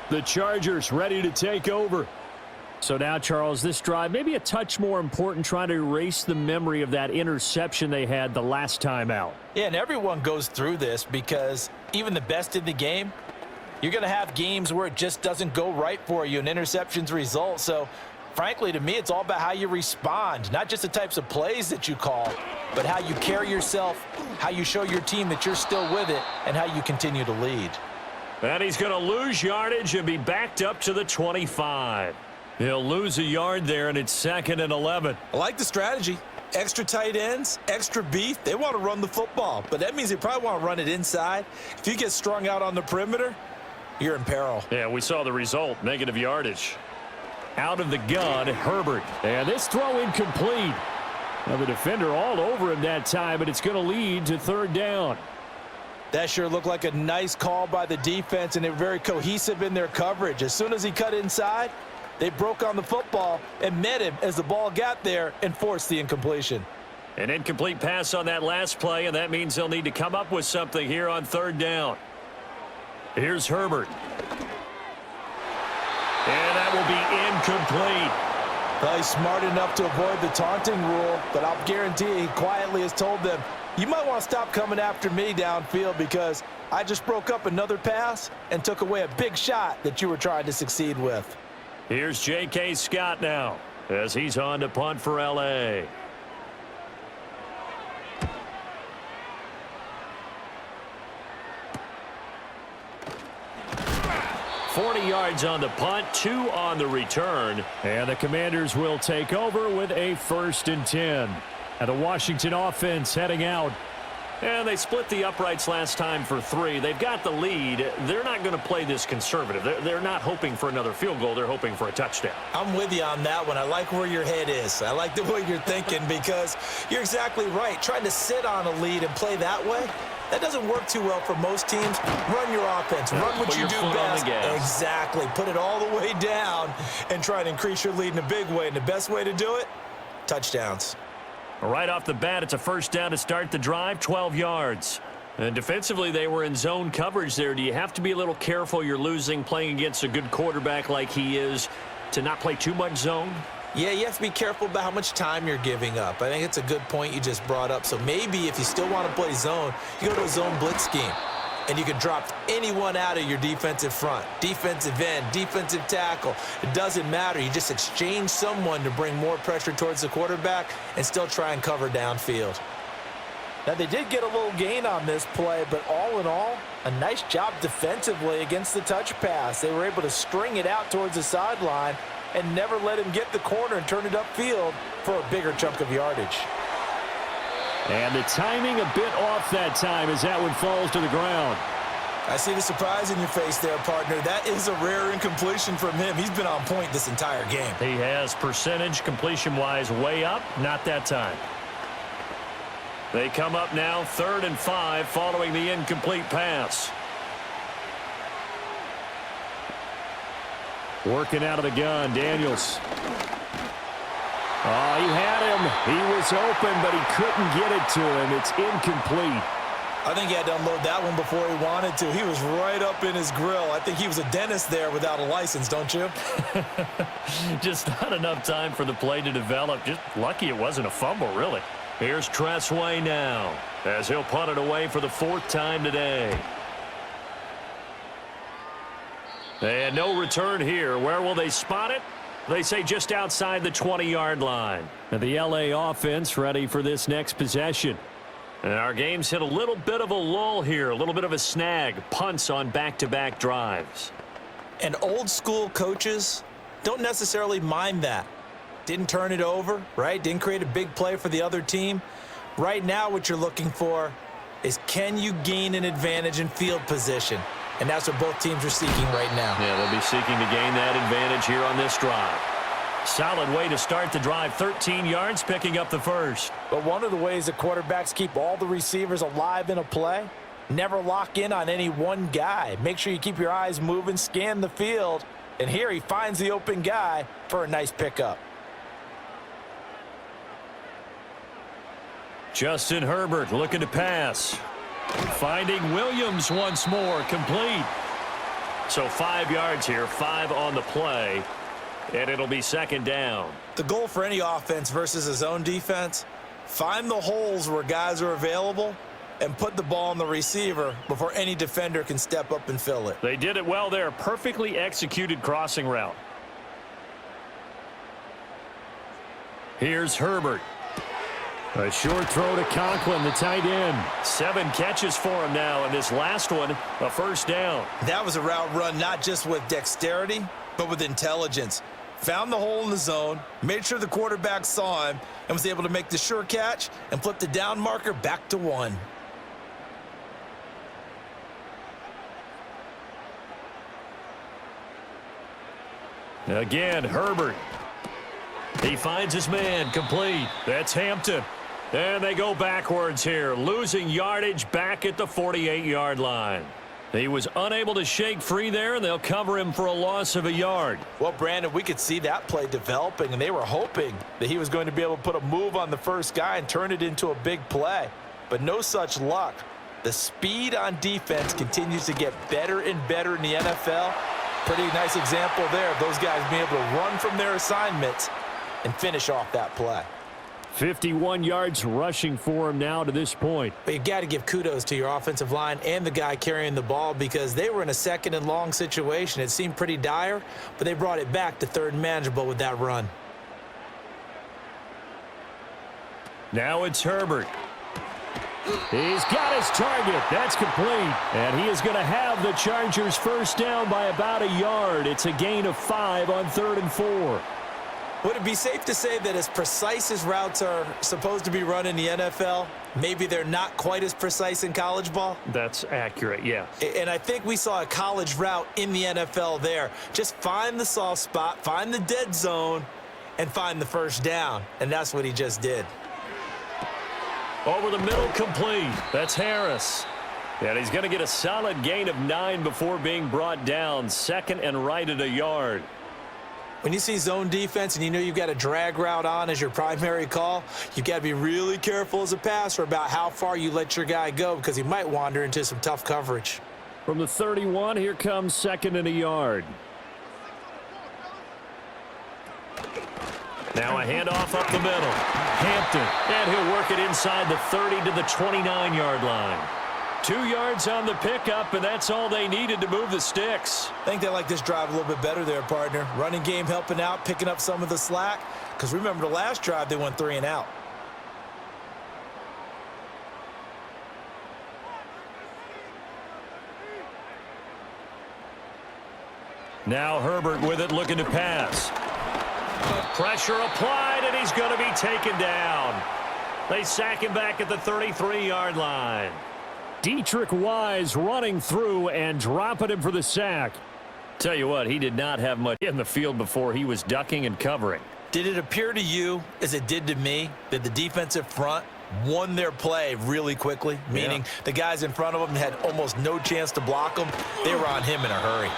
The Chargers ready to take over. So now, Charles, this drive maybe a touch more important, trying to erase the memory of that interception they had the last time out. Yeah, and everyone goes through this because even the best in the game, you're going to have games where it just doesn't go right for you and interceptions result. So, frankly, to me, it's all about how you respond, not just the types of plays that you call, but how you carry yourself, how you show your team that you're still with it, and how you continue to lead. And he's going to lose yardage and be backed up to the 25. He'll lose a yard there, and it's 2nd and 11. I like the strategy. Extra tight ends, extra beef. They want to run the football, but that means they probably want to run it inside. If you get strung out on the perimeter, you're in peril. Yeah, we saw the result, negative yardage. Out of the gun, Herbert. And this throw incomplete. Now the defender all over him that time, but it's going to lead to 3rd down. That sure looked like a nice call by the defense, and they're very cohesive in their coverage. As soon as he cut inside, they broke on the football and met him as the ball got there and forced the incompletion. An incomplete pass on that last play, and that means they'll need to come up with something here on 3rd down. Here's Herbert. And that will be incomplete. Well, he's smart enough to avoid the taunting rule, but I'll guarantee you he quietly has told them, you might want to stop coming after me downfield because I just broke up another pass and took away a big shot that you were trying to succeed with. Here's J.K. Scott now as he's on to punt for L.A. $40 yards on the punt, 2 on the return. And the Commanders will take over with a 1st and 10. And the Washington offense heading out. And they split the uprights last time for 3. They've got the lead. They're not going to play this conservative. They're not hoping for another field goal. They're hoping for a touchdown. I'm with you on that one. I like where your head is. I like the way you're thinking because you're exactly right. Trying to sit on a lead and play that way, that doesn't work too well for most teams. Run your offense. Run what you do best. Exactly. Put it all the way down and try to increase your lead in a big way. And the best way to do it, touchdowns. Right off the bat, it's a 1st down to start the drive, 12 yards. And defensively, they were in zone coverage there. Do you have to be a little careful? You're losing, playing against a good quarterback like he is, to not play too much zone? Yeah, you have to be careful about how much time you're giving up. I think it's a good point you just brought up. So maybe if you still want to play zone, you go to a zone blitz scheme. And you can drop anyone out of your defensive front, defensive end, defensive tackle. It doesn't matter. You just exchange someone to bring more pressure towards the quarterback and still try and cover downfield. Now, they did get a little gain on this play, but all in all, a nice job defensively against the touch pass. They were able to string it out towards the sideline and never let him get the corner and turn it upfield for a bigger chunk of yardage. And the timing a bit off that time as that one falls to the ground. I see the surprise in your face there, partner. That is a rare incompletion from him. He's been on point this entire game. He has percentage completion-wise way up, not that time. They come up now 3rd and 5 following the incomplete pass. Working out of the gun, Daniels. Oh, he had him. He was open, but he couldn't get it to him. It's incomplete. I think he had to unload that one before he wanted to. He was right up in his grill. I think he was a dentist there without a license, don't you? Just not enough time for the play to develop. Just lucky it wasn't a fumble, really. Here's Tressway now as he'll punt it away for the 4th time today. And no return here. Where will they spot it? They say just outside the 20-yard line. And the LA offense ready for this next possession. And our game's hit a little bit of a lull here, a little bit of a snag. Punts on back-to-back drives. And old school coaches don't necessarily mind that. Didn't turn it over, right? Didn't create a big play for the other team. Right now what you're looking for is, can you gain an advantage in field position? And that's what both teams are seeking right now. Yeah, they'll be seeking to gain that advantage here on this drive. Solid way to start the drive. 13 yards, picking up the first. But one of the ways that quarterbacks keep all the receivers alive in a play, never lock in on any one guy. Make sure you keep your eyes moving, scan the field. And here he finds the open guy for a nice pickup. Justin Herbert looking to pass. Finding Williams once more, complete. So 5 yards here, 5 on the play, and it'll be 2nd down. The goal for any offense versus a zone defense, find the holes where guys are available and put the ball on the receiver before any defender can step up and fill it. They did it well there. Perfectly executed crossing route. Here's Herbert. A short throw to Conklin, the tight end. 7 catches for him now, and this last one, a 1st down. That was a route run not just with dexterity, but with intelligence. Found the hole in the zone, made sure the quarterback saw him, and was able to make the sure catch and flip the down marker back to 1. Again, Herbert. He finds his man, complete. That's Hampton. And they go backwards here, losing yardage back at the 48-yard line. He was unable to shake free there, and they'll cover him for a loss of a yard. Well, Brandon, we could see that play developing, and they were hoping that he was going to be able to put a move on the first guy and turn it into a big play. But no such luck. The speed on defense continues to get better and better in the NFL. Pretty nice example there of those guys being able to run from their assignments and finish off that play. 51 yards rushing for him now to this point. But you got to give kudos to your offensive line and the guy carrying the ball, because they were in a 2nd and long situation. It seemed pretty dire, but they brought it back to 3rd and manageable with that run. Now it's Herbert. He's got his target. That's complete. And he is going to have the Chargers 1st down by about a yard. It's a gain of 5 on 3rd and 4. Would it be safe to say that as precise as routes are supposed to be run in the NFL, maybe they're not quite as precise in college ball? That's accurate, yeah. And I think we saw a college route in the NFL there. Just find the soft spot, find the dead zone, and find the 1st down. And that's what he just did. Over the middle, complete. That's Harris. And he's going to get a solid gain of 9 before being brought down. 2nd and right at a yard. When you see zone defense and you know you've got a drag route on as your primary call, you've got to be really careful as a passer about how far you let your guy go, because he might wander into some tough coverage. From the 31, here comes 2nd and a yard. Now a handoff up the middle. Hampton, and he'll work it inside the 30 to the 29-yard line. 2 yards on the pickup, and that's all they needed to move the sticks. I think they like this drive a little bit better there, partner. Running game helping out, picking up some of the slack. Because remember, the last drive, they went 3 and out. Now Herbert with it, looking to pass. Pressure applied, and he's going to be taken down. They sack him back at the 33-yard line. Dietrich Wise running through and dropping him for the sack. Tell you what, he did not have much in the field before. He was ducking and covering. Did it appear to you, as it did to me, that the defensive front won their play really quickly? Meaning the guys in front of them had almost no chance to block them. They were on him in a hurry.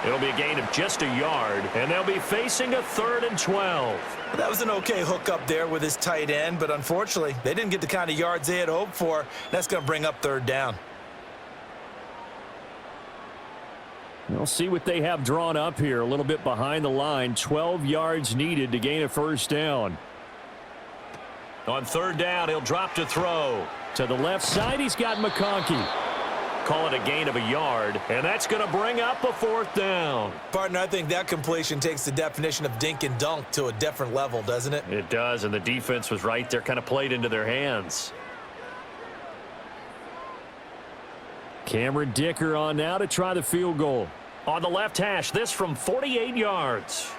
It'll be a gain of just a yard, and they'll be facing a 3rd and 12. That was an okay hookup there with his tight end, but unfortunately, they didn't get the kind of yards they had hoped for. That's going to bring up 3rd down. We'll see what they have drawn up here. A little bit behind the line. 12 yards needed to gain a 1st down. On 3rd down, he'll drop to throw. To the left side, he's got McConkey. Call it a gain of a yard, and that's going to bring up a 4th down. Partner, I think that completion takes the definition of dink and dunk to a different level, doesn't it? It does, and the defense was right there, kind of played into their hands. Cameron Dicker on now to try the field goal. On the left hash, this from 48 yards.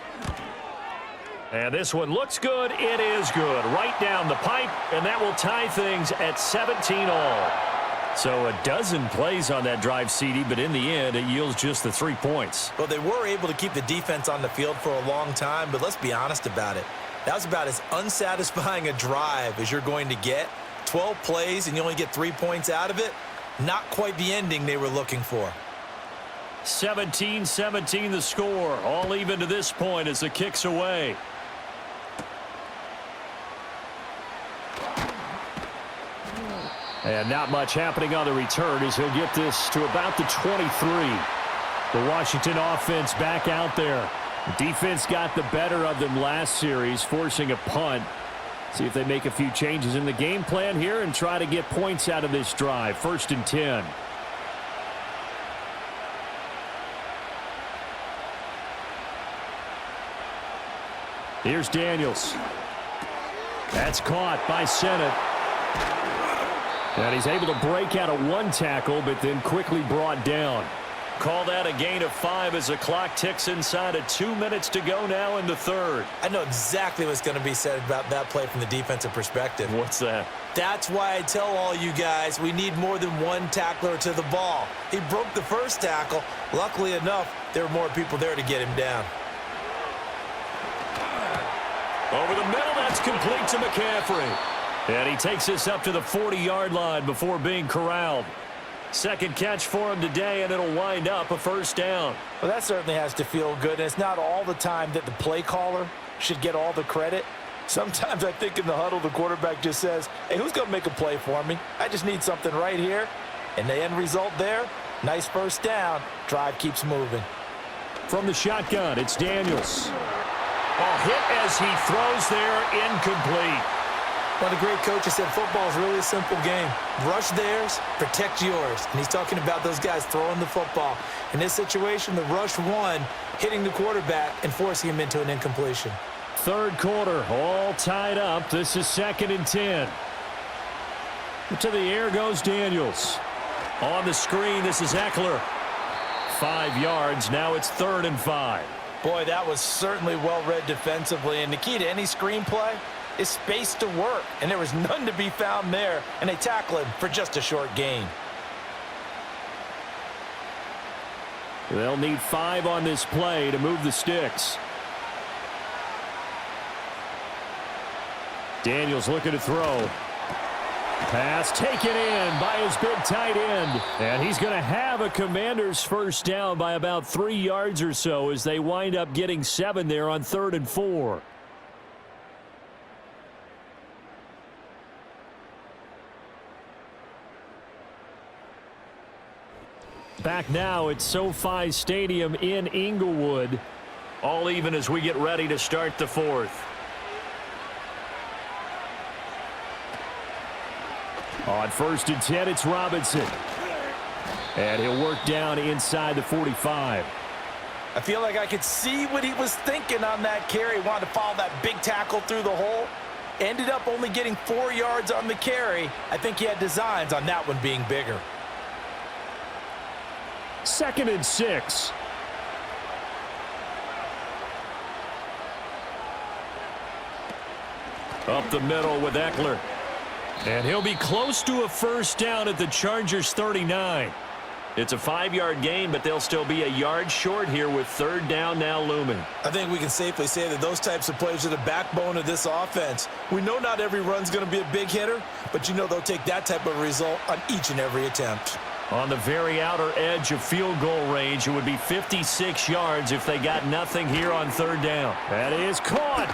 And this one looks good. It is good. Right down the pipe, and that will tie things at 17 all. So a dozen plays on that drive, CD, but in the end, it yields just the 3 points. Well, they were able to keep the defense on the field for a long time, but let's be honest about it. That was about as unsatisfying a drive as you're going to get. 12 plays, and you only get 3 points out of it. Not quite the ending they were looking for. 17-17 the score. All even to this point as the kick's away. And not much happening on the return as he'll get this to about the 23. The Washington offense back out there. The defense got the better of them last series, forcing a punt. See if they make a few changes in the game plan here and try to get points out of this drive. 1st and 10. Here's Daniels. That's caught by Sennett. And he's able to break out of 1 tackle, but then quickly brought down. Call that a gain of 5 as the clock ticks inside of 2 minutes to go now in the 3rd. I know exactly what's going to be said about that play from the defensive perspective. What's that? That's why I tell all you guys we need more than 1 tackler to the ball. He broke the 1st tackle. Luckily enough, there were more people there to get him down. Over the middle, that's complete to McCaffrey. And he takes this up to the 40-yard line before being corralled. Second catch for him today, and it'll wind up a 1st down. Well, that certainly has to feel good, and it's not all the time that the play caller should get all the credit. Sometimes I think in the huddle, the quarterback just says, hey, who's going to make a play for me? I just need something right here. And the end result there, nice 1st down. Drive keeps moving. From the shotgun, it's Daniels. A hit as he throws there, incomplete. One of the great coaches said football is really a simple game. Rush theirs, protect yours. And he's talking about those guys throwing the football. In this situation, the rush one, hitting the quarterback and forcing him into an incompletion. 3rd quarter, all tied up. This is 2nd and 10. To the air goes Daniels. On the screen, this is Eckler. 5 yards, now it's 3rd and 5. Boy, that was certainly well-read defensively. And the key to any screenplay is space to work, and there was none to be found there, and they tackle him for just a short gain. They'll need 5 on this play to move the sticks. Daniels looking to throw. Pass taken in by his big tight end, and he's going to have a Commanders 1st down by about 3 yards or so as they wind up getting 7 there on 3rd and 4. Back now at SoFi Stadium in Inglewood. All even as we get ready to start the 4th. On 1st and 10, it's Robinson. And he'll work down inside the 45. I feel like I could see what he was thinking on that carry. Wanted to follow that big tackle through the hole. Ended up only getting 4 yards on the carry. I think he had designs on that one being bigger. 2nd and 6. Up the middle with Eckler. And he'll be close to a 1st down at the Chargers 39. It's a 5-yard gain, but they'll still be a yard short here with 3rd down now looming. I think we can safely say that those types of plays are the backbone of this offense. We know not every run's going to be a big hitter, but you know they'll take that type of result on each and every attempt. On the very outer edge of field goal range, it would be 56 yards if they got nothing here on third down. That is caught.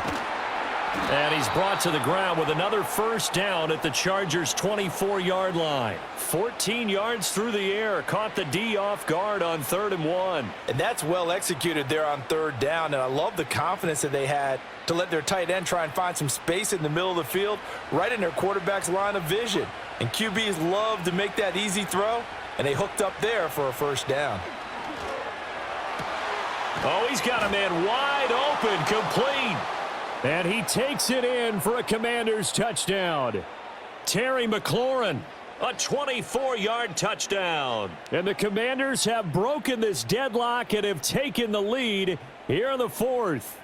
And he's brought to the ground with another first down at the Chargers' 24-yard line. 14 yards through the air. Caught the D off guard on 3rd and 1. And that's well executed there on third down. And I love the confidence that they had to let their tight end try and find some space in the middle of the field, right in their quarterback's line of vision. And QBs love to make that easy throw, and they hooked up there for a first down. Oh, he's got a man wide open, complete. And he takes it in for a Commanders touchdown. Terry McLaurin, a 24-yard touchdown. And the Commanders have broken this deadlock and have taken the lead here in the 4th.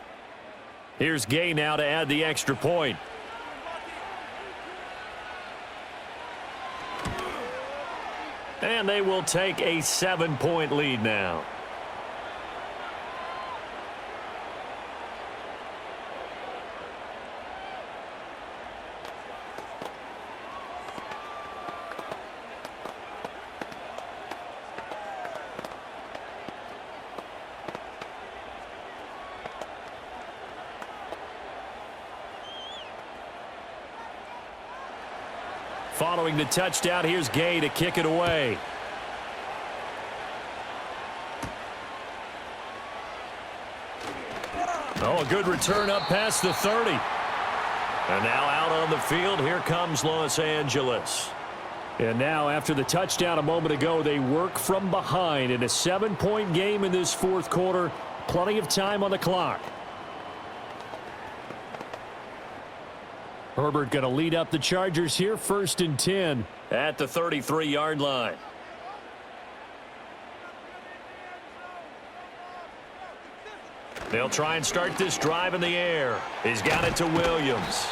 Here's Gay now to add the extra point. And they will take a 7-point lead now. Following the touchdown, here's Gay to kick it away. Oh, a good return up past the 30. And now out on the field, here comes Los Angeles. And now after the touchdown a moment ago, they work from behind in a 7-point game in this 4th quarter. Plenty of time on the clock. Herbert going to lead up the Chargers here, 1st and 10 at the 33-yard line. They'll try and start this drive in the air. He's got it to Williams.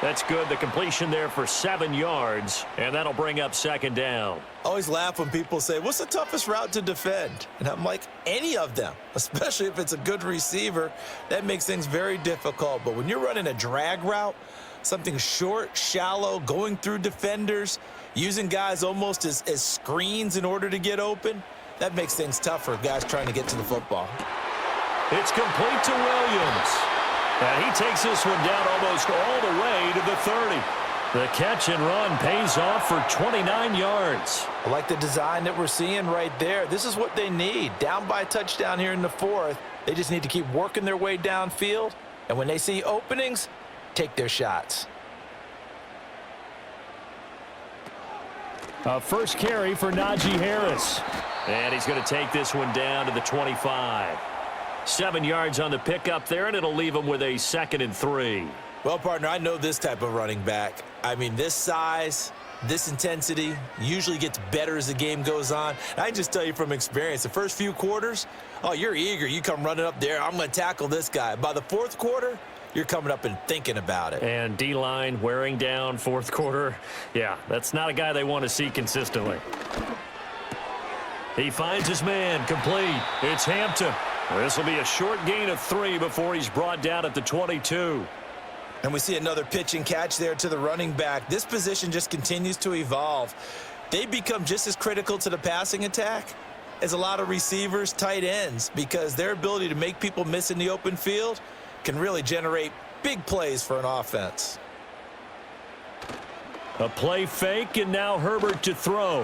That's good. The completion there for 7 yards, and that'll bring up 2nd down. I always laugh when people say, what's the toughest route to defend? And I'm like, any of them, especially if it's a good receiver. That makes things very difficult. But when you're running a drag route, something short, shallow, going through defenders, using guys almost as screens in order to get open, that makes things tough for guys trying to get to the football. It's complete to Williams. And he takes this one down almost all the way to the 30. The catch and run pays off for 29 yards. I like the design that we're seeing right there. This is what they need. Down by a touchdown here in the 4th. They just need to keep working their way downfield. And when they see openings, take their shots. A first carry for Najee Harris. And he's going to take this one down to the 25. 7 yards on the pickup there, and it'll leave him with a 2nd and 3. Well, partner, I know this type of running back. I mean, this size, this intensity usually gets better as the game goes on. And I can just tell you from experience, the first few quarters, oh, you're eager. You come running up there. I'm going to tackle this guy. By the 4th quarter, you're coming up and thinking about it. And D-line wearing down 4th quarter. Yeah, that's not a guy they want to see consistently. He finds his man, complete. It's Hampton. This will be a short gain of 3 before he's brought down at the 22. And we see another pitch and catch there to the running back. This position just continues to evolve. They become just as critical to the passing attack as a lot of receivers, tight ends, because their ability to make people miss in the open field can really generate big plays for an offense. A play fake, and now Herbert to throw.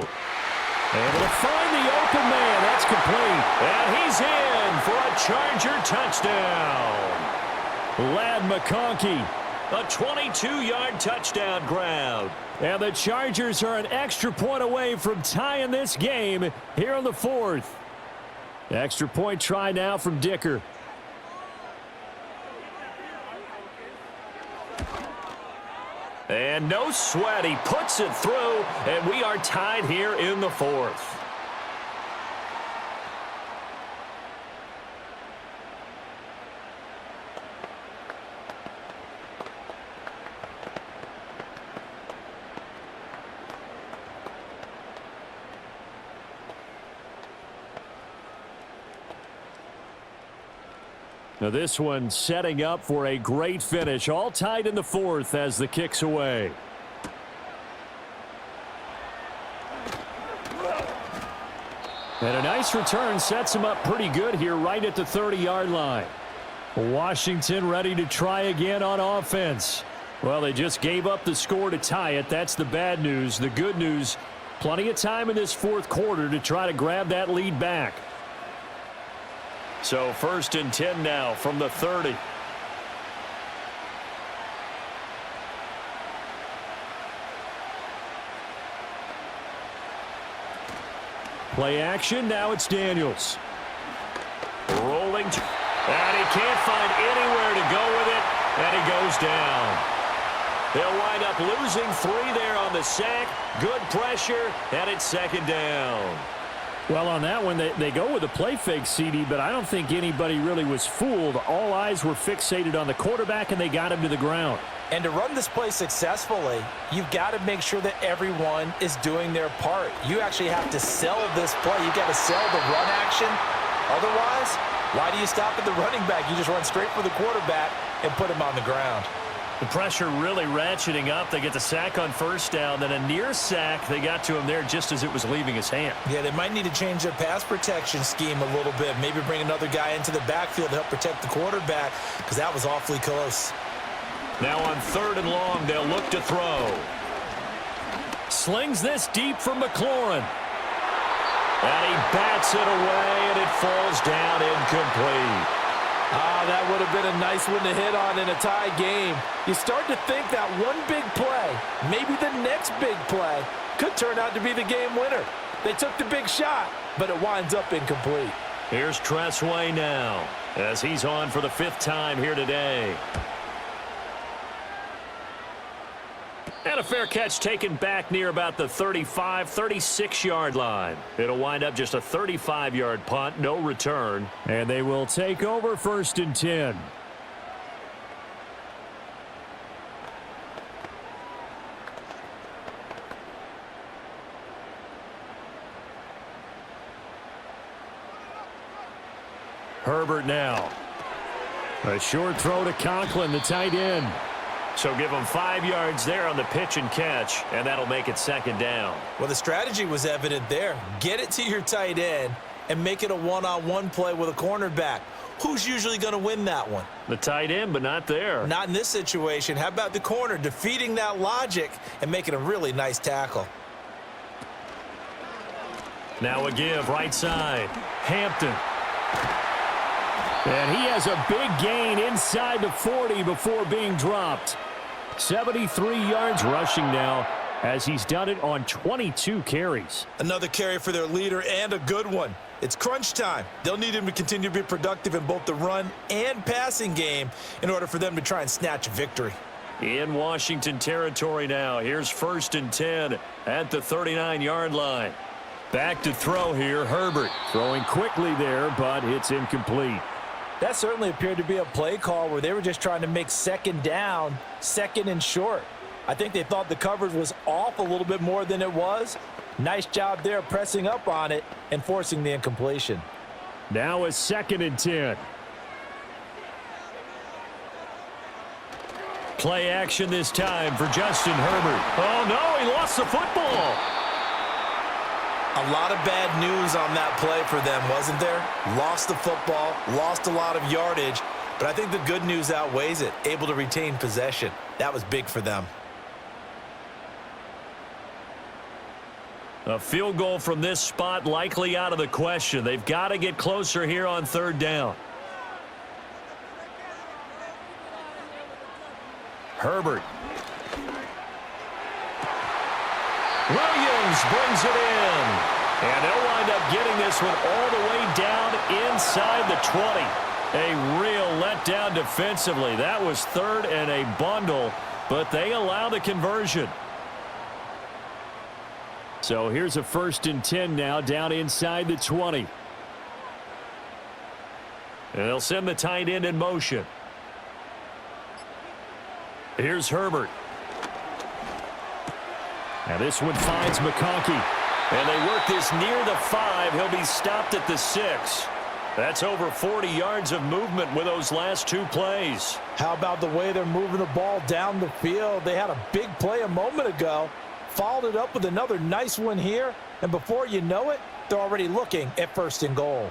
Able to find the open man. That's complete. And he's in for a Charger touchdown. Ladd McConkey, a 22-yard touchdown grab. And the Chargers are an extra point away from tying this game here in the 4th. Extra point try now from Dicker. And no sweat, he puts it through, and we are tied here in the 4th. Now this one setting up for a great finish. All tied in the 4th as the kick's away. And a nice return sets him up pretty good here right at the 30-yard line. Washington ready to try again on offense. Well, they just gave up the score to tie it. That's the bad news. The good news, plenty of time in this fourth quarter to try to grab that lead back. So 1st and 10 now from the 30. Play action. Now it's Daniels. Rolling. And he can't find anywhere to go with it. And he goes down. They'll wind up losing 3 there on the sack. Good pressure. And it's 2nd down. Well, on that one, they go with a play fake, CD, but I don't think anybody really was fooled. All eyes were fixated on the quarterback, and they got him to the ground. And to run this play successfully, you've got to make sure that everyone is doing their part. You actually have to sell this play. You've got to sell the run action. Otherwise, why do you stop at the running back? You just run straight for the quarterback and put him on the ground. The pressure really ratcheting up. They get the sack on 1st down, then a near sack. They got to him there just as it was leaving his hand. Yeah, they might need to change their pass protection scheme a little bit. Maybe bring another guy into the backfield to help protect the quarterback, because that was awfully close. Now on 3rd and long, they'll look to throw. Slings this deep for McLaurin. And he bats it away, and it falls down incomplete. That would have been a nice one to hit on in a tie game. You start to think that one big play, maybe the next big play, could turn out to be the game winner. They took the big shot, but it winds up incomplete. Here's Tressway now, as he's on for the 5th time here today. And a fair catch taken back near about the 35, 36-yard line. It'll wind up just a 35-yard punt, no return. And they will take over 1st and 10. Herbert now. A short throw to Conklin, the tight end. So give them 5 yards there on the pitch and catch, and that'll make it 2nd down. Well, the strategy was evident there. Get it to your tight end and make it a one-on-one play with a cornerback. Who's usually going to win that one? The tight end, but not there. Not in this situation. How about the corner defeating that logic and making a really nice tackle? Now a give, right side. Hampton. And he has a big gain inside the 40 before being dropped. 73 yards rushing now, as he's done it on 22 carries. Another carry for their leader, and a good one. It's crunch time. They'll need him to continue to be productive in both the run and passing game in order for them to try and snatch a victory. In Washington territory now. Here's 1st and 10 at the 39-yard line. Back to throw here, Herbert. Throwing quickly there, but it's incomplete. That certainly appeared to be a play call where they were just trying to make 2nd down, 2nd and short. I think they thought the coverage was off a little bit more than it was. Nice job there pressing up on it and forcing the incompletion. Now a 2nd and 10. Play action this time for Justin Herbert. Oh, no, he lost the football. A lot of bad news on that play for them, wasn't there? Lost the football, lost a lot of yardage, but I think the good news outweighs it. Able to retain possession. That was big for them. A field goal from this spot likely out of the question. They've got to get closer here on 3rd down. Herbert. Williams brings it in. And they'll wind up getting this one all the way down inside the 20. A real letdown defensively. That was 3rd and a bundle, but they allow the conversion. So here's a 1st and 10 now down inside the 20. And they'll send the tight end in motion. Here's Herbert. Now this one finds McConkey. And they work this near the 5. He'll be stopped at the 6. That's over 40 yards of movement with those last 2 plays. How about the way they're moving the ball down the field? They had a big play a moment ago, followed it up with another nice one here, and before you know it, they're already looking at 1st and goal.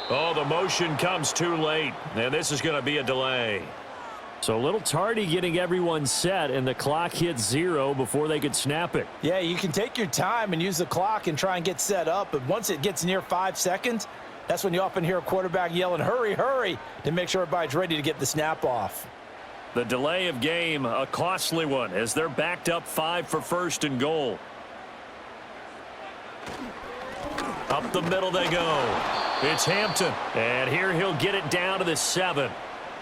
Oh, the motion comes too late, and this is going to be a delay. So a little tardy getting everyone set, and the clock hits 0 before they could snap it. Yeah, you can take your time and use the clock and try and get set up, but once it gets near 5 seconds, that's when you often hear a quarterback yelling, hurry, hurry, to make sure everybody's ready to get the snap off. The delay of game, a costly one, as they're backed up 5 for 1st and goal. Up the middle they go. It's Hampton, and here he'll get it down to the 7.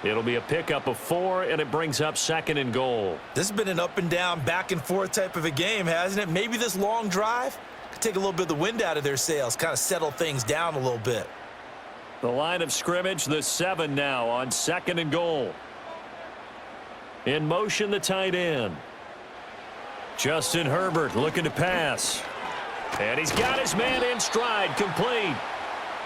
It'll be a pickup of 4, and it brings up 2nd and goal. This has been an up and down, back and forth type of a game, hasn't it? Maybe this long drive could take a little bit of the wind out of their sails, kind of settle things down a little bit. The line of scrimmage, the 7 now on 2nd and goal. In motion, the tight end. Justin Herbert looking to pass. And he's got his man in stride, complete.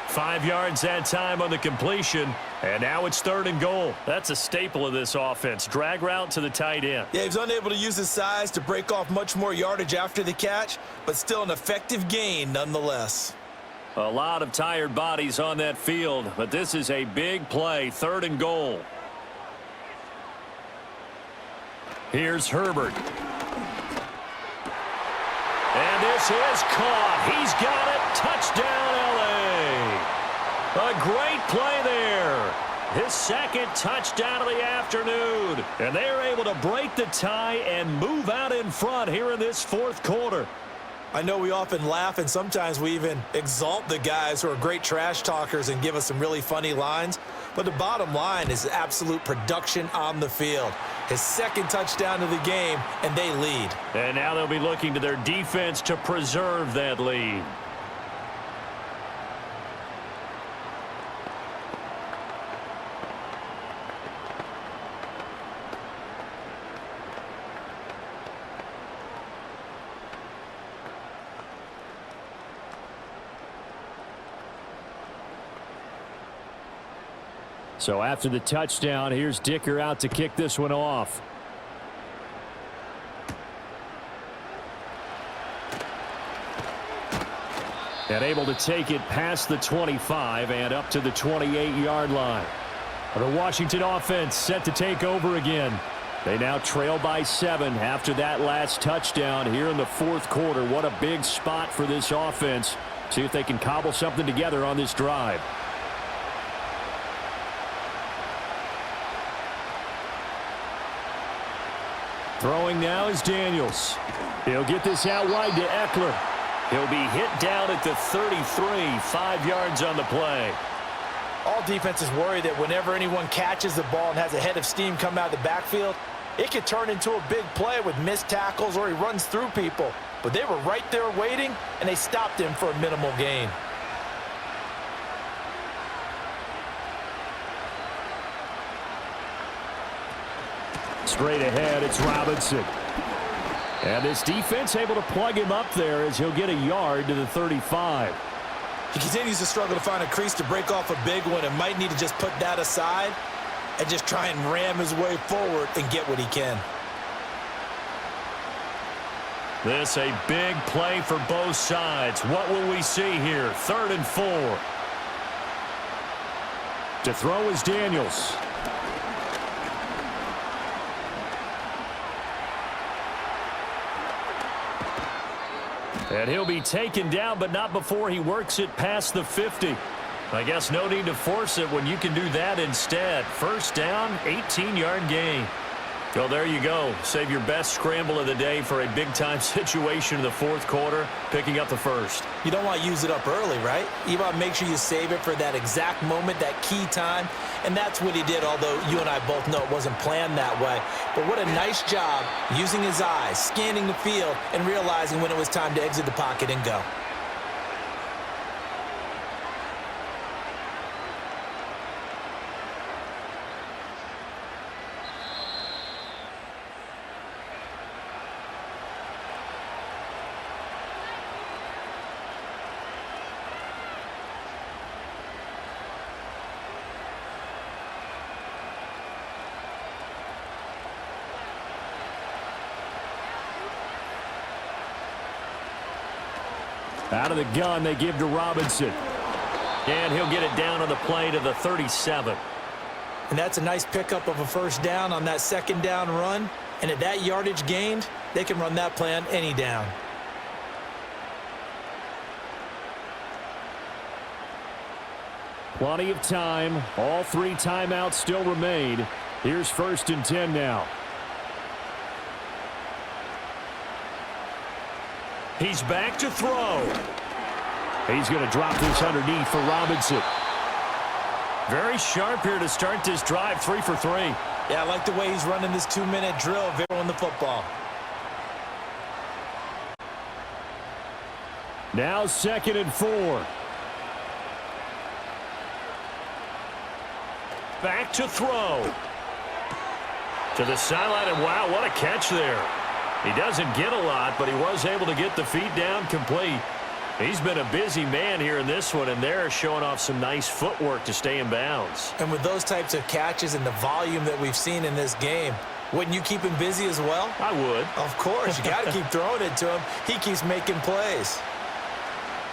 5 yards that time on the completion, and now it's 3rd and goal. That's a staple of this offense. Drag route to the tight end. Yeah, he was unable to use his size to break off much more yardage after the catch, but still an effective gain nonetheless. A lot of tired bodies on that field, but this is a big play, 3rd and goal. Here's Herbert. And this is caught. He's got it. Touchdown, L.A. A great play there. His 2nd touchdown of the afternoon. And they're able to break the tie and move out in front here in this 4th quarter. I know we often laugh, and sometimes we even exalt the guys who are great trash talkers and give us some really funny lines. But the bottom line is absolute production on the field. His 2nd touchdown of the game, and they lead. And now they'll be looking to their defense to preserve that lead. So after the touchdown, here's Dicker out to kick this one off. And able to take it past the 25 and up to the 28-yard line. The Washington offense set to take over again. They now trail by 7 after that last touchdown here in the 4th quarter. What a big spot for this offense. See if they can cobble something together on this drive. Throwing now is Daniels. He'll get this out wide to Eckler. He'll be hit down at the 33, 5 yards on the play. All defenses worry that whenever anyone catches the ball and has a head of steam come out of the backfield, it could turn into a big play with missed tackles or he runs through people. But they were right there waiting, and they stopped him for a minimal gain. Straight ahead, it's Robinson. And this defense able to plug him up there as he'll get a yard to the 35. He continues to struggle to find a crease to break off a big one and might need to just put that aside and just try and ram his way forward and get what he can. This a big play for both sides. What will we see here? 3rd and 4. To throw is Daniels. And he'll be taken down, but not before he works it past the 50. I guess no need to force it when you can do that instead. 1st down, 18-yard gain. Well, there you go. Save your best scramble of the day for a big-time situation in the 4th quarter, picking up the 1st. You don't want to use it up early, right? You want to make sure you save it for that exact moment, that key time. And that's what he did, although you and I both know it wasn't planned that way. But what a nice job using his eyes, scanning the field, and realizing when it was time to exit the pocket and go. Out of the gun, they give to Robinson. And he'll get it down on the play to the 37. And that's a nice pickup of a first down on that second down run. And at that yardage gained, they can run that play on any down. Plenty of time. All 3 timeouts still remain. Here's 1st and 10 now. He's back to throw. He's going to drop this underneath for Robinson. Very sharp here to start this drive, 3 for 3. Yeah, I like the way he's running this 2-minute drill, on the football. Now 2nd and 4. Back to throw. To the sideline, and wow, what a catch there. He doesn't get a lot, but he was able to get the feet down complete. He's been a busy man here in this one, and they're showing off some nice footwork to stay in bounds. And with those types of catches and the volume that we've seen in this game, wouldn't you keep him busy as well? I would. Of course. You got to keep throwing it to him. He keeps making plays.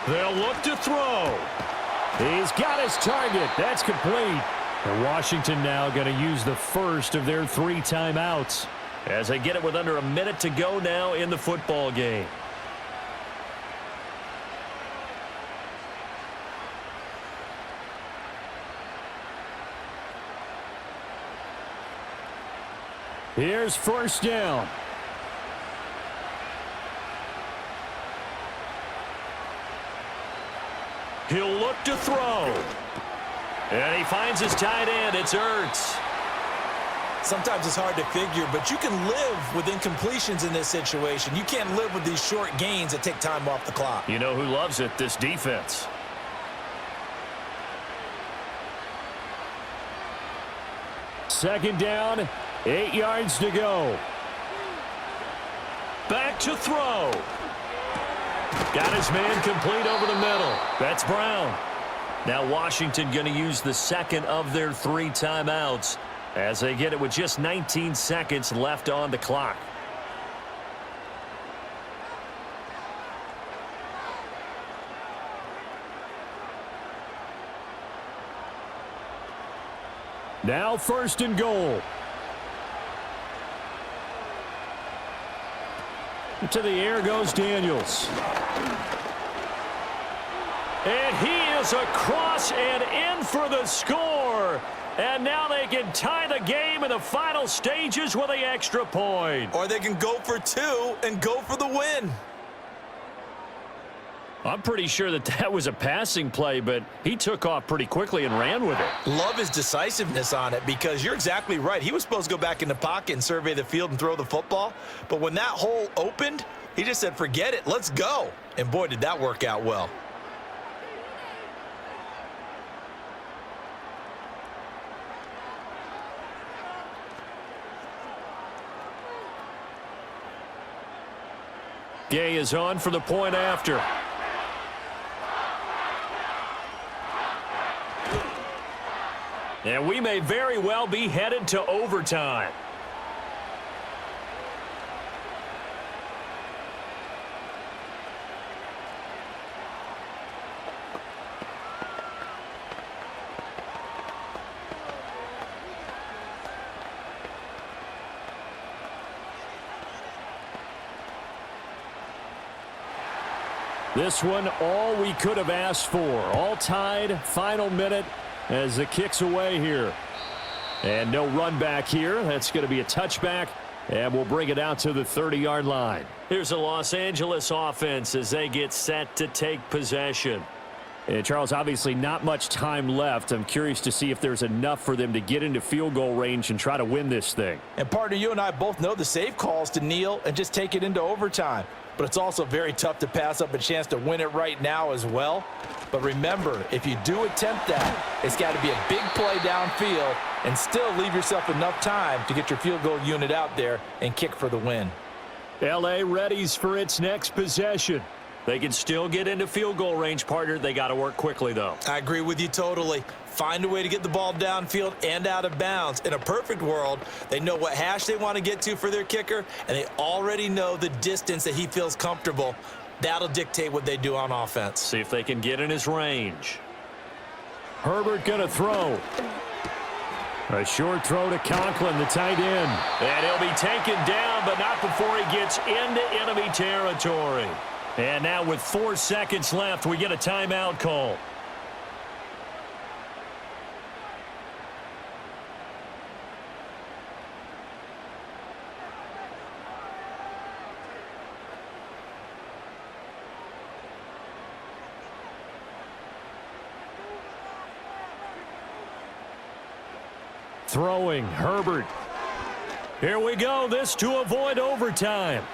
They'll look to throw. He's got his target. That's complete. And Washington now going to use the first of their 3 timeouts as they get it with under a minute to go now in the football game. Here's 1st down. He'll look to throw. And he finds his tight end. It's Ertz. Sometimes it's hard to figure, but you can live with incompletions in this situation. You can't live with these short gains that take time off the clock. You know who loves it? This defense. Second down, 8 yards to go. Back to throw. Got his man complete over the middle. That's Brown. Now Washington going to use the second of their 3 timeouts as they get it with just 19 seconds left on the clock. Now 1st and goal. To the air goes Daniels. And he is across and in for the score. And now they can tie the game in the final stages with the extra point. Or they can go for 2 and go for the win. I'm pretty sure that was a passing play, but he took off pretty quickly and ran with it. Love his decisiveness on it because you're exactly right. He was supposed to go back in the pocket and survey the field and throw the football. But when that hole opened, he just said, forget it, let's go. And boy, did that work out well. Gay is on for the point after. And we may very well be headed to overtime. This one, all we could have asked for. All tied, final minute as the kick's away here. And no run back here. That's going to be a touchback, and we'll bring it out to the 30-yard line. Here's the Los Angeles offense as they get set to take possession. And Charles, obviously not much time left. I'm curious to see if there's enough for them to get into field goal range and try to win this thing. And partner, you and I both know the safe calls to kneel and just take it into overtime. But it's also very tough to pass up a chance to win it right now as well. But remember, if you do attempt that, it's got to be a big play downfield and still leave yourself enough time to get your field goal unit out there and kick for the win. L.A. readies for its next possession. They can still get into field goal range, partner. They got to work quickly, though. I agree with you totally. Find a way to get the ball downfield and out of bounds. In a perfect world, they know what hash they want to get to for their kicker, and they already know the distance that he feels comfortable. That'll dictate what they do on offense. See if they can get in his range. Herbert going to throw. A short throw to Conklin, the tight end. And he'll be taken down, but not before he gets into enemy territory. And now with 4 seconds left, we get a timeout call. Throwing, Herbert. Here we go, this to avoid overtime.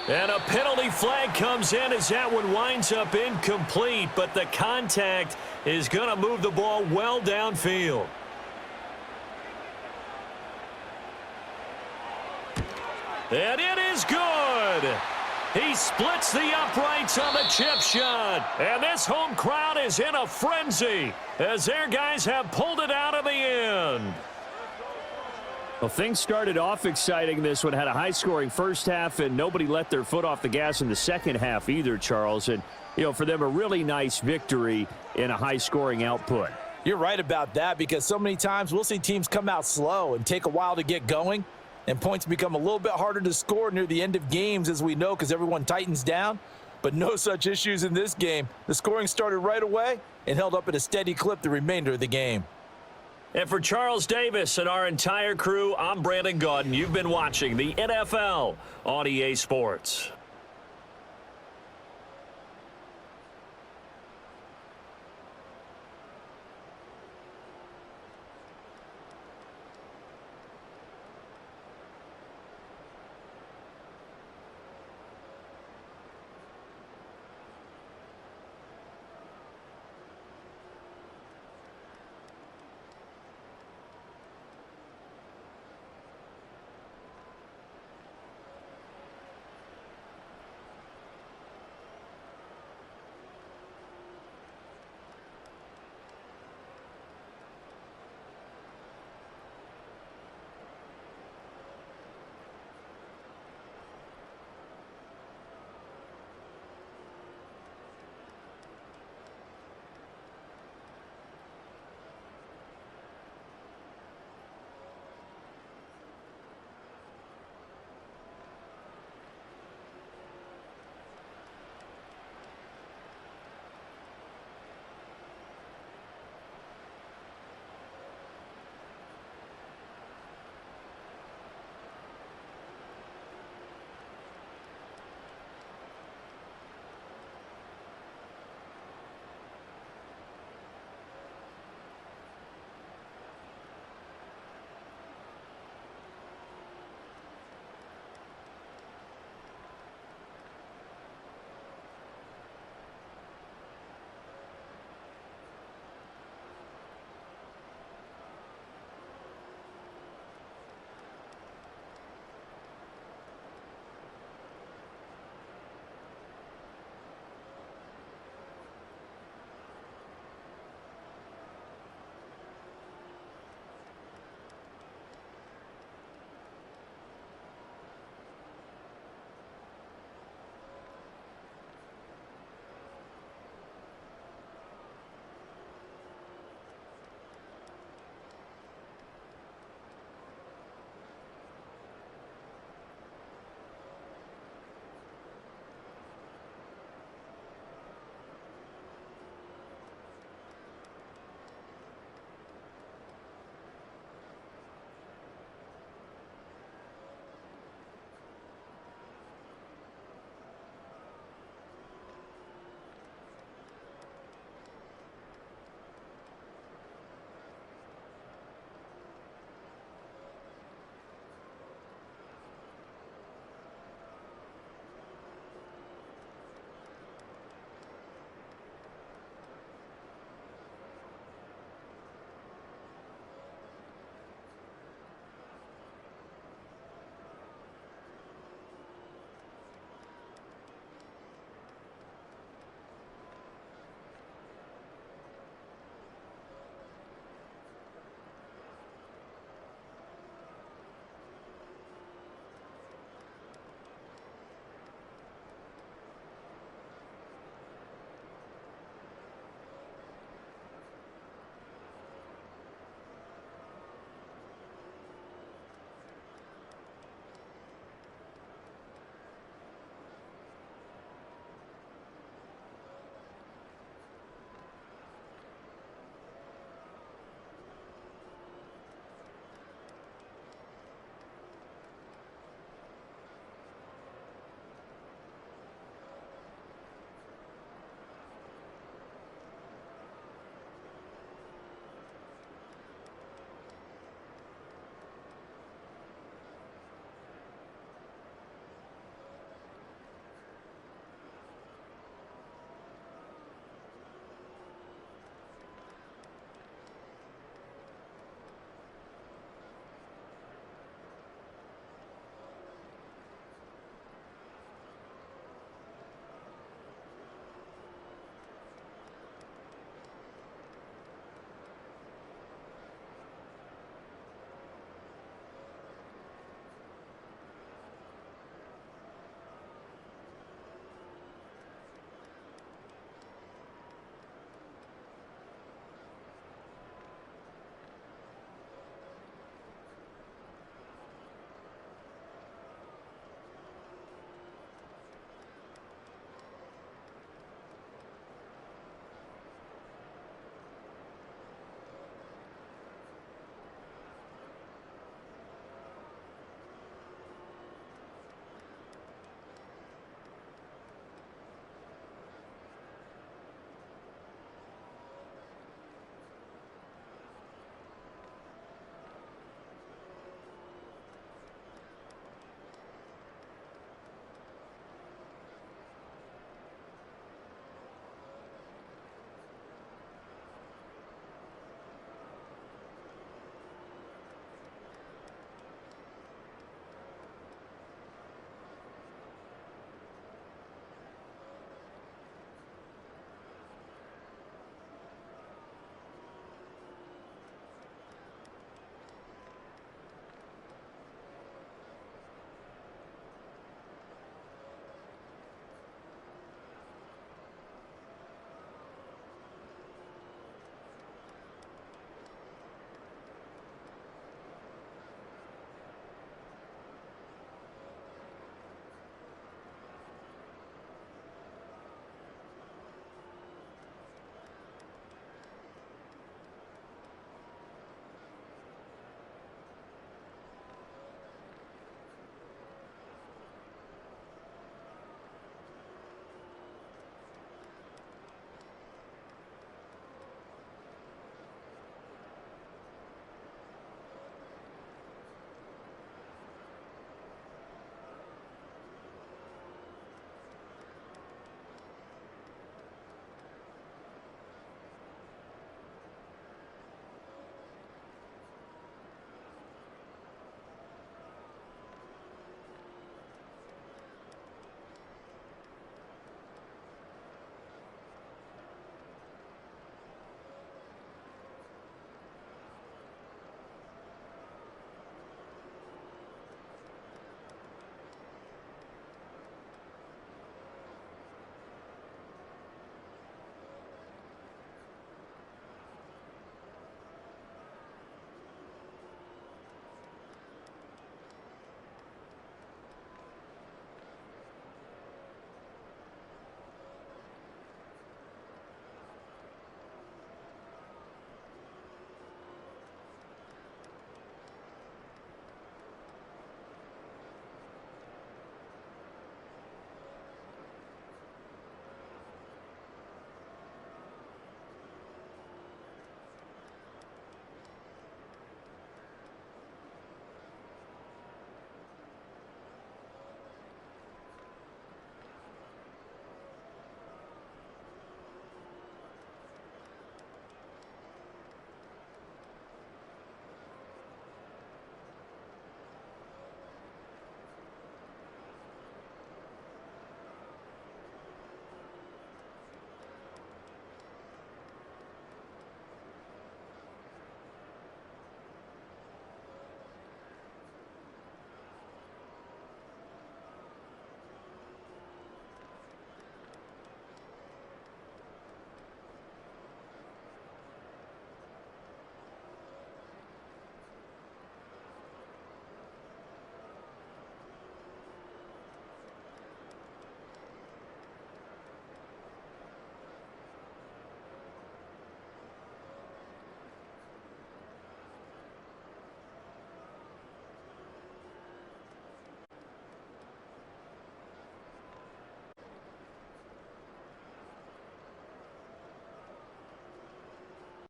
And a penalty flag comes in as that one winds up incomplete, but the contact is going to move the ball well downfield. And it is good. He splits the uprights on the chip shot. And this home crowd is in a frenzy as their guys have pulled it out of the end. Well, things started off exciting. This one had a high-scoring first half, and nobody let their foot off the gas in the second half either, Charles. And, you know, for them, a really nice victory in a high-scoring output. You're right about that because so many times we'll see teams come out slow and take a while to get going, and points become a little bit harder to score near the end of games, as we know, because everyone tightens down. But no such issues in this game. The scoring started right away and held up at a steady clip the remainder of the game. And for Charles Davis and our entire crew, I'm Brandon Gaudin. You've been watching the NFL on EA Sports.